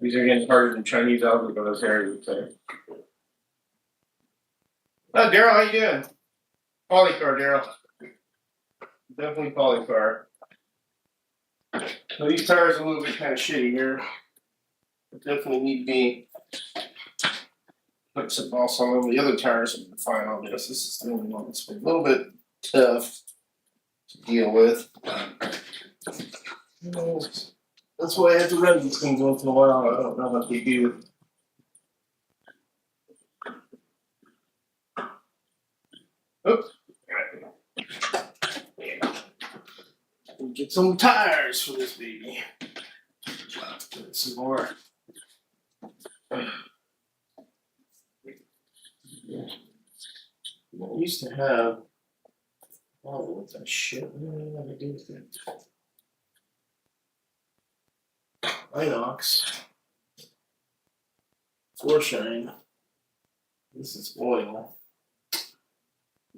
These are getting harder than Chinese algebra, as Harry would say. Oh, Daryl, how you doing? Polycar, Daryl. Definitely polycar. So these tires are a little bit kind of shitty here. Definitely need to be put some balls on them. The other tires have been fine on this. This is the only one that's been a little bit tough to deal with. That's why I have to run these things once in a while. I don't know what they do. Oops. Get some tires for this baby. Put some more. I used to have. Oh, what's that shit? What do I do with it? Inox. Floor shine. This is oil.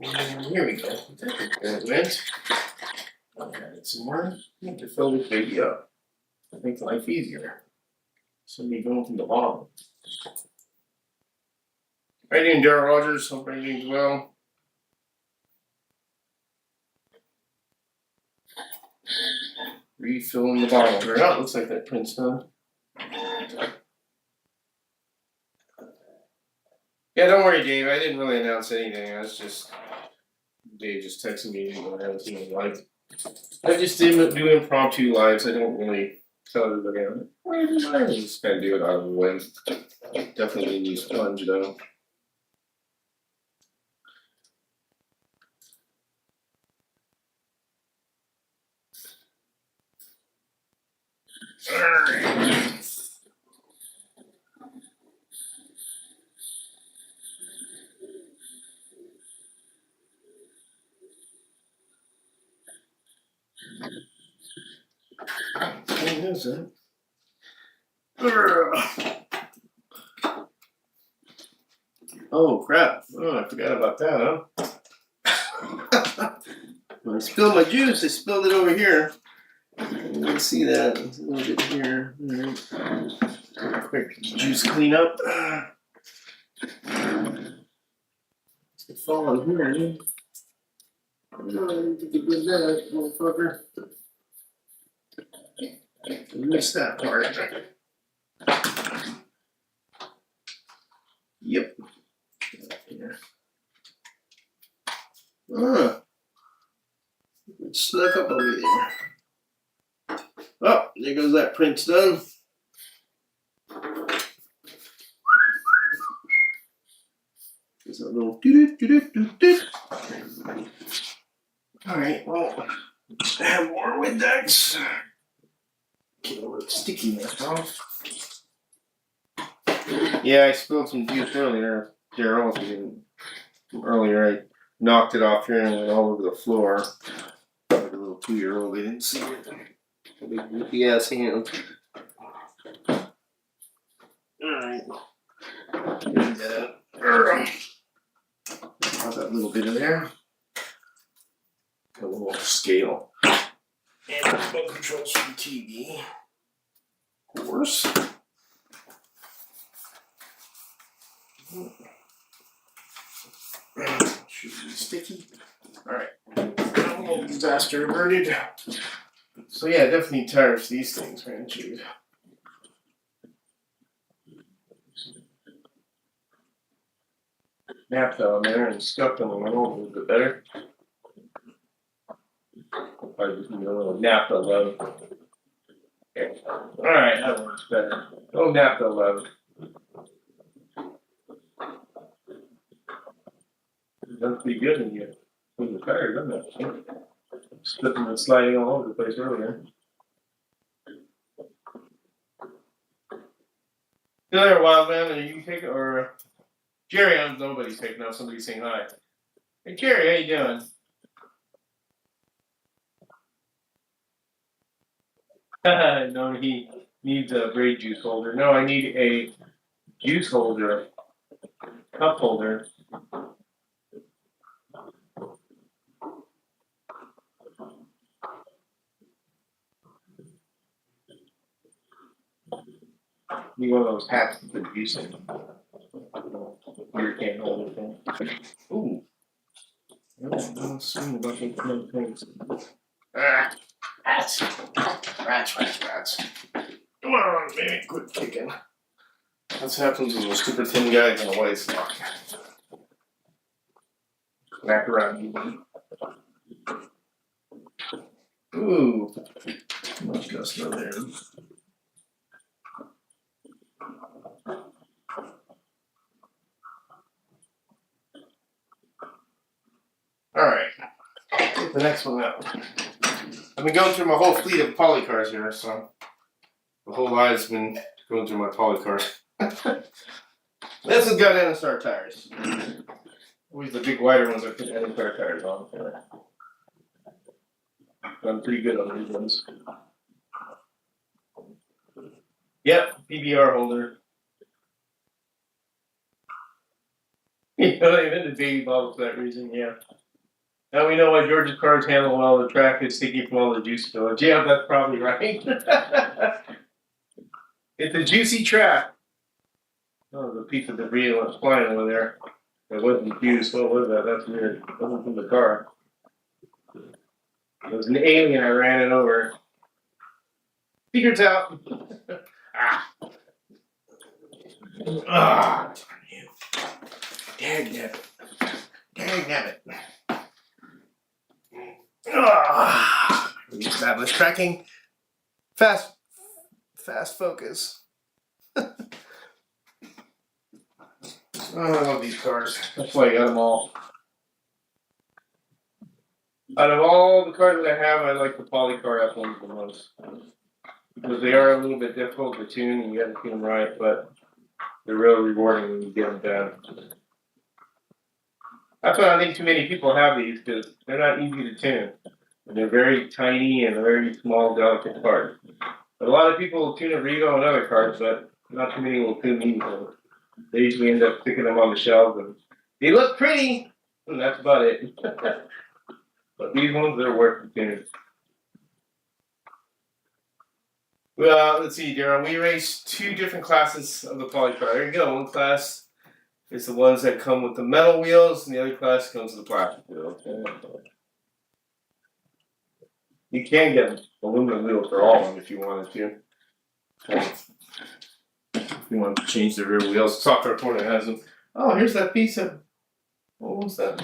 And here we go. That went. Okay, some more. I need to fill this baby up. Make life easier. Somebody going from the bottom. How you doing, Daryl Rogers? Hope you're doing well. Refilling the bottle here. Oh, it looks like that print's done. Yeah, don't worry, Dave. I didn't really announce anything. I was just Dave just texted me when I was doing live. I just did do impromptu lives. I don't really tell everybody. I just kind of do it out of the whim. Definitely need a sponge though. Alright. What is it? Oh crap. Oh, I forgot about that, huh? When I spilled my juice, I spilled it over here. You can see that. It's a little bit here. Right. Quick juice cleanup. It's falling here. I don't think it did that, motherfucker. I missed that part. Yep. Here. It snuck up on me there. Oh, there goes that print's done. There's a little Alright, well, I have more Windex. Get a little stickiness off. Yeah, I spilled some juice earlier. Daryl, earlier I knocked it off here and went all over the floor. Like a little 2-year-old, they didn't see it. A big goofy ass hand. Alright. Got that little bit in there. Got a little scale. And remote controls for the TV. Of course. Should be sticky. Alright. Disaster averted. So yeah, definitely tires these things, man. Jeez. Naphtha on there and stuck them a little bit better. Probably just need a little naphtha love. Okay. Alright, that works better. Oh, naphtha love. That's pretty good when you clean the tire, doesn't it? Slipping and sliding all over the place earlier. Still there, wild man? Are you taking or Jerry? Nobody's taking now. Somebody's saying hi. Hey Jerry, how you doing? No, he needs a braid juice holder. No, I need a juice holder, cup holder. You one of those hats that they're using. Beer can holder thing. Ooh. I'm assuming about those little things. Ah, rats. Come on, man, quit kicking. That's what happens when a stupid tin guy in a white sock. Back around you. Ooh. Much gusto there. Alright. Get the next one out. I've been going through my whole fleet of polycars here, so the whole live's been going through my polycars. This has got NSR tires. Always the big wider ones I put NSR tires on. I'm pretty good on these ones. Yep, PBR holder. You know, they invented baby bottles for that reason, yeah. Now we know why George's cars handle well. The track is sticky from all the juice spillage. Yeah, that's probably right. It's a juicy track. Oh, the piece of debris that was flying over there. It wasn't juice. What was that? That's weird. It wasn't from the car. It was an alien. I ran it over. Secret's out. Ah, darn you. Dang it. Reestablish tracking. Fast focus. I love these cars. That's why I got them all. Out of all the cars that I have, I like the Polycar F1s the most. Because they are a little bit difficult to tune and you gotta tune them right, but they're real rewarding when you get them done. That's why I think too many people have these, because they're not easy to tune. And they're very tiny and very small, delicate parts. But a lot of people will tune a Revo and other cars, but not too many will tune these ones. They usually end up sticking them on the shelves and they look pretty, and that's about it. But these ones, they're worth the tune. Well, let's see, Darryl. We raced two different classes of the Polycar. There you go. One class is the ones that come with the metal wheels, and the other class comes with the plastic wheels. You can get aluminum wheels for all of them if you wanted to. If you want to change the rear wheels, Software Corner has them. Oh, here's that piece of. What was that?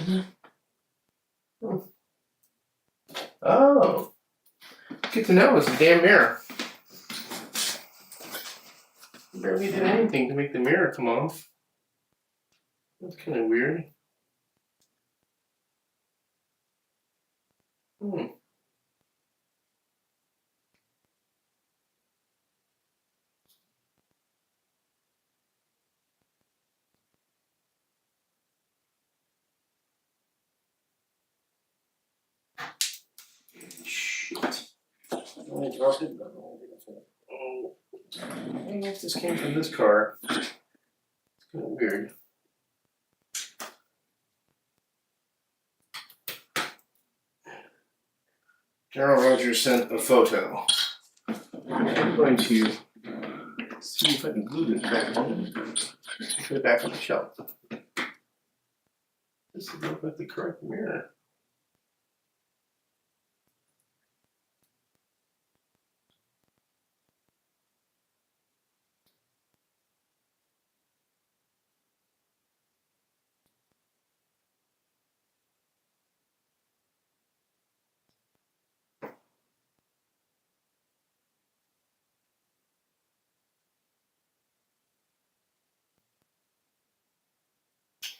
Oh, good to know. It's a damn mirror. Barely did anything to make the mirror come off. That's kind of weird. Shit. I dropped it. Oh. I don't know if this came from this car. It's kind of weird. Darryl Rogers sent a photo. I'm going to see if I can glue this back on. Put it back on the shelf. This would look like the correct mirror.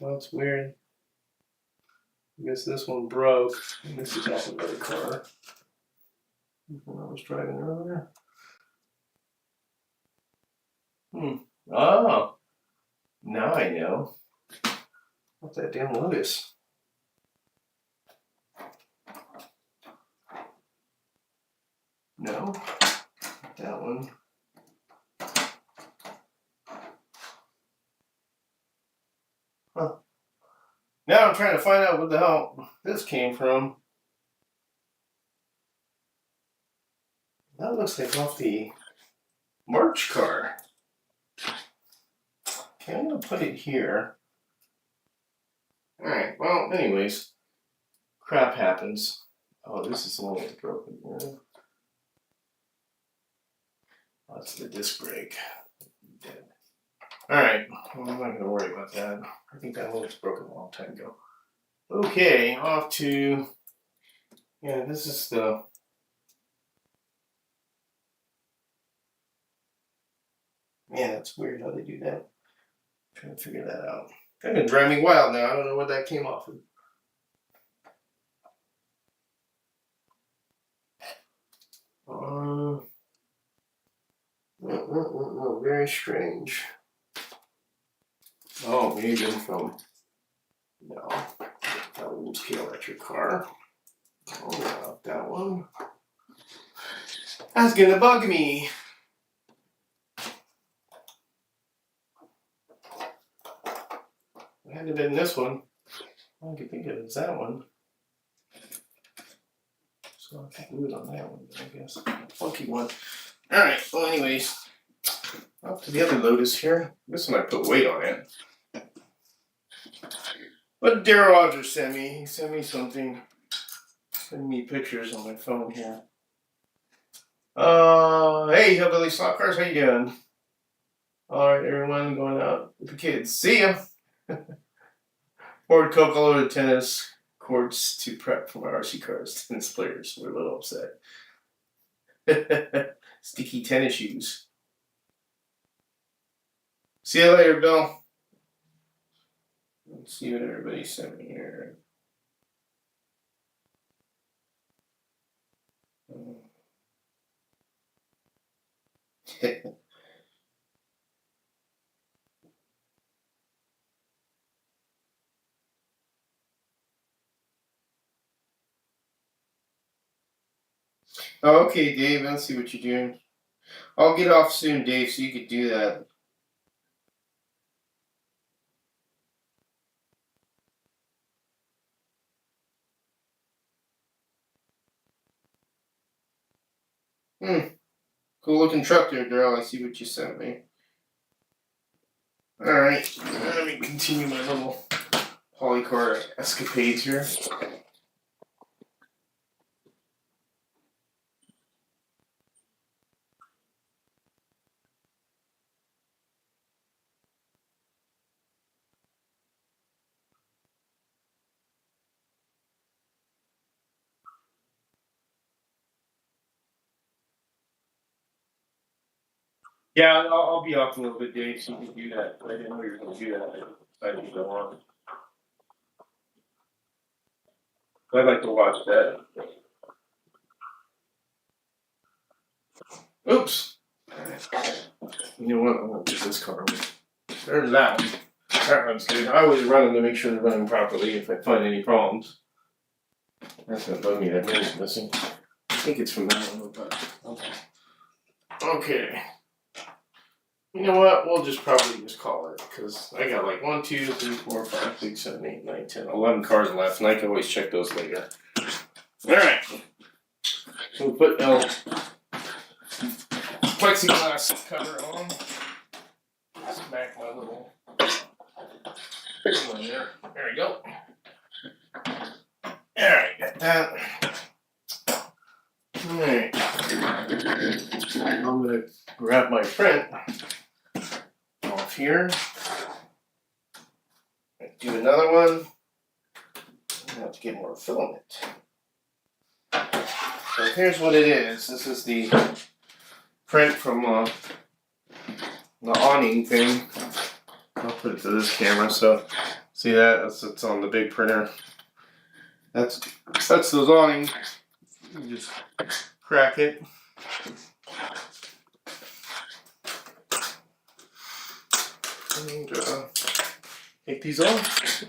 Well, it's weird. I guess this one broke. And this is off another car. When I was driving earlier. Oh, now I know. What's that damn lotus? No, not that one. Huh. Now I'm trying to find out what the hell this came from. That looks like off the March car. Okay, I'm gonna put it here. Alright, well, anyways, crap happens. Oh, this is the one that's broken here. That's the disc brake. Dead. Alright, well, I'm not gonna worry about that. I think that one was broken a long time ago. Okay, off to. Yeah, this is the. Man, that's weird how they do that. I'm trying to figure that out. Kind of drive me wild now. I don't know what that came off of. Very strange. Oh, maybe from. No, that was the electric car. Oh, not that one. That's gonna bug me. It had to have been this one. All I can think of is that one. So I can glue it on that one, I guess. Funky one. Alright, well, anyways. Up to the other Lotus here. This one I put weight on it. What did Daryl Rogers send me? He sent me something. Send me pictures on my phone here. Hey, Hillbilly Slot Cars, how you doing? Alright, everyone, going out with the kids. See ya! Poured Coke all over the tennis courts to prep for my RC cars. Tennis players were a little upset. Sticky tennis shoes. See you later, Bill. Let's see what everybody sent me here. Okay, Dave, let's see what you're doing. I'll get off soon, Dave, so you could do that. Cool looking truck there, Daryl. I see what you sent me. Alright, let me continue my little polycar escapades here. Yeah, I'll be off a little bit, Dave, so you can do that. I didn't know you were going to do that. I didn't go on. I'd like to watch that. Oops. You know what? I'm going to put this car away. There's that one. That runs good. I always run them to make sure they're running properly if I find any problems. That's going to bug me. That mirror's missing. I think it's from that one, but okay. You know what? We'll just probably just call it because I got like 1, 2, 3, 4, 5, 6, 7, 8, 9, 10, 11 cars left, and I can always check those later. All right. So we'll put plexiglass cover on. Smack my little one there. There we go. All right, got that. All right. I'm gonna grab my print off here. Do another one. I have to get more filament. So here's what it is. This is the print from the awning thing. I'll put it to this camera. So see that? It's on the big printer. That's those awnings. You just crack it. And take these off.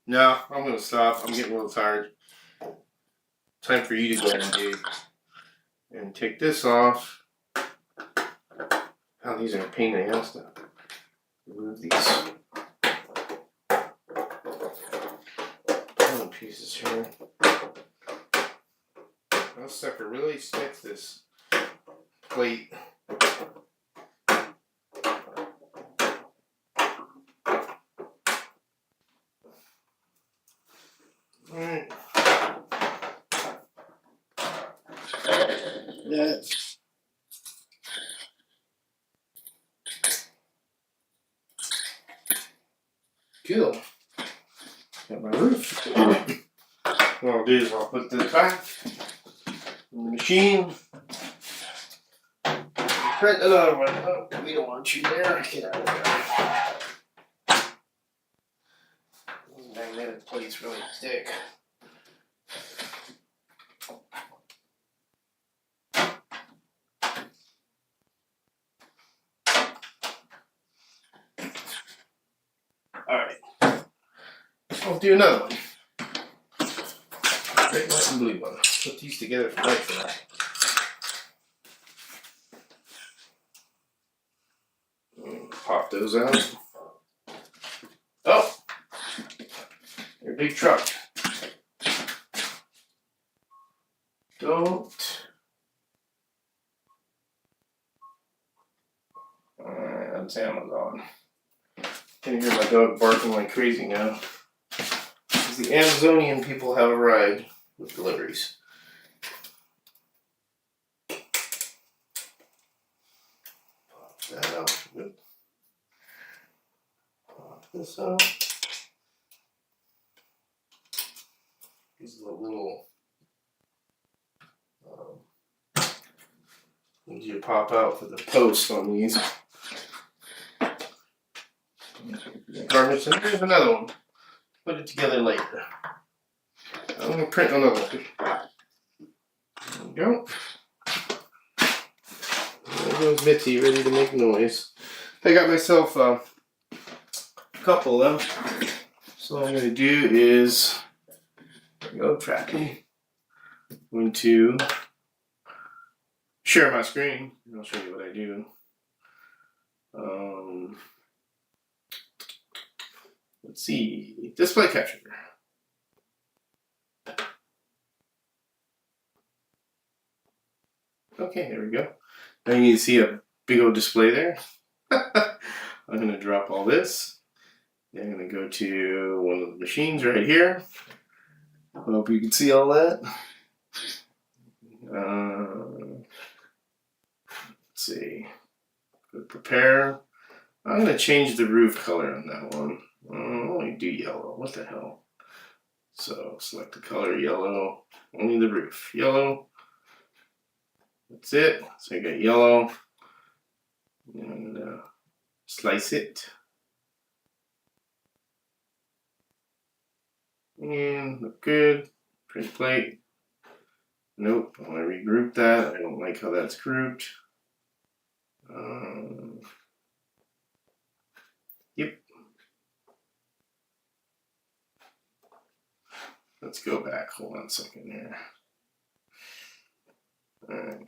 No, I'm gonna stop. I'm getting a little tired. Time for you to go and dig. And take this off. Oh, these are a pain in the ass to remove these little pieces here. That sucker really sticks this plate. Alright. That's cool. Got my roof. What I'll do is I'll put this back in the machine. Print another one. Oh, we don't want you there. Get out of there. Those magnetic plates really thick. Alright. I'll do another one. Red, white, and blue one. Put these together for life. Pop those out. Oh! Your big truck. Don't. Alright, that's Amazon. Can hear my dog barking like crazy now. Because the Amazonian people have arrived with deliveries. Pop that out. Good. Pop this out. These are the little things you pop out for the posts on these. Garnish, and there's another one. Put it together later. I'm going to print another one. There we go. There goes Mitzi, ready to make noise. I got myself a couple of them. So what I'm going to do is, there we go, tracking. I'm going to share my screen, and I'll show you what I do. Let's see, display capture. Okay, there we go. Now you can see a big old display there. I'm going to drop all this. Then I'm going to go to one of the machines right here. Hope you can see all that. Let's see. Go to prepare. I'm going to change the roof color on that one. Only do yellow. What the hell? So select the color yellow. Only the roof. Yellow. That's it. So I got yellow. And slice it. And look good. Print plate. Nope. I want to regroup that. I don't like how that's grouped. Yep. Let's go back. Hold on a second here. Alright.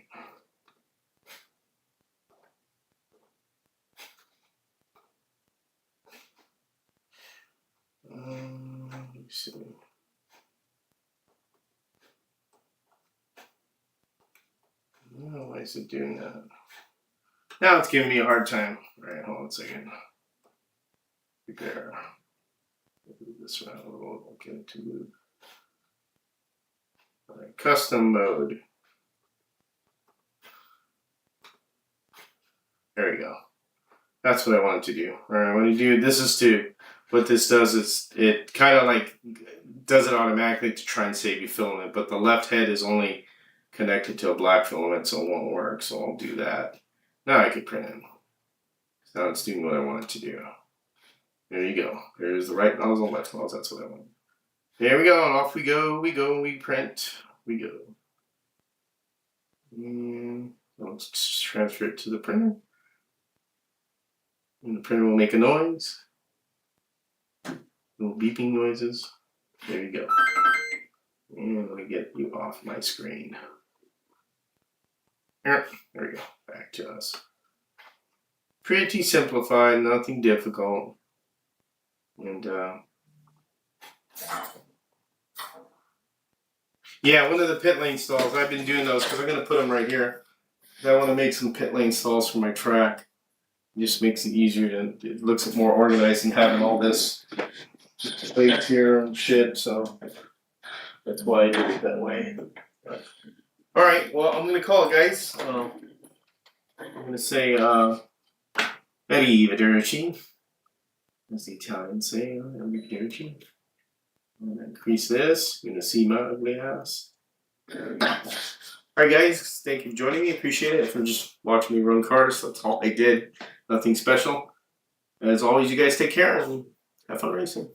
Let me see. Oh, why is it doing that? Now it's giving me a hard time. Alright, hold on a second. Prepare. Move this around a little. We'll get it to move. Alright, custom mode. There we go. That's what I wanted to do. Alright, when you do this is to what this does is it kind of like does it automatically to try and save you filament, but the left head is only connected to a black filament, so it won't work. So I'll do that. Now I can print it. Now it's doing what I want it to do. There you go. There's the right nozzle, left nozzle. That's what I want. There we go. And off we go. We go. We print. We go. just transfer it to the printer. And the printer will make a noise. Little beeping noises. There you go. And let me get you off my screen. There we go. Back to us. Pretty simplified, nothing difficult. And yeah, one of the pit lane stalls, I've been doing those because I'm going to put them right here. I want to make some pit lane stalls for my track. It just makes it easier to, it looks more organized than having all this space here and shit, so that's why I did it that way. Alright, well, I'm going to call it, guys. I'm going to say, arrivederci. As the Italians say, arrivederci. I'm going to increase this. I'm going to see my ugly ass. Alright, guys, thank you for joining me. Appreciate it. For just watching me run cars, that's all I did. Nothing special. As always, you guys take care and have fun racing.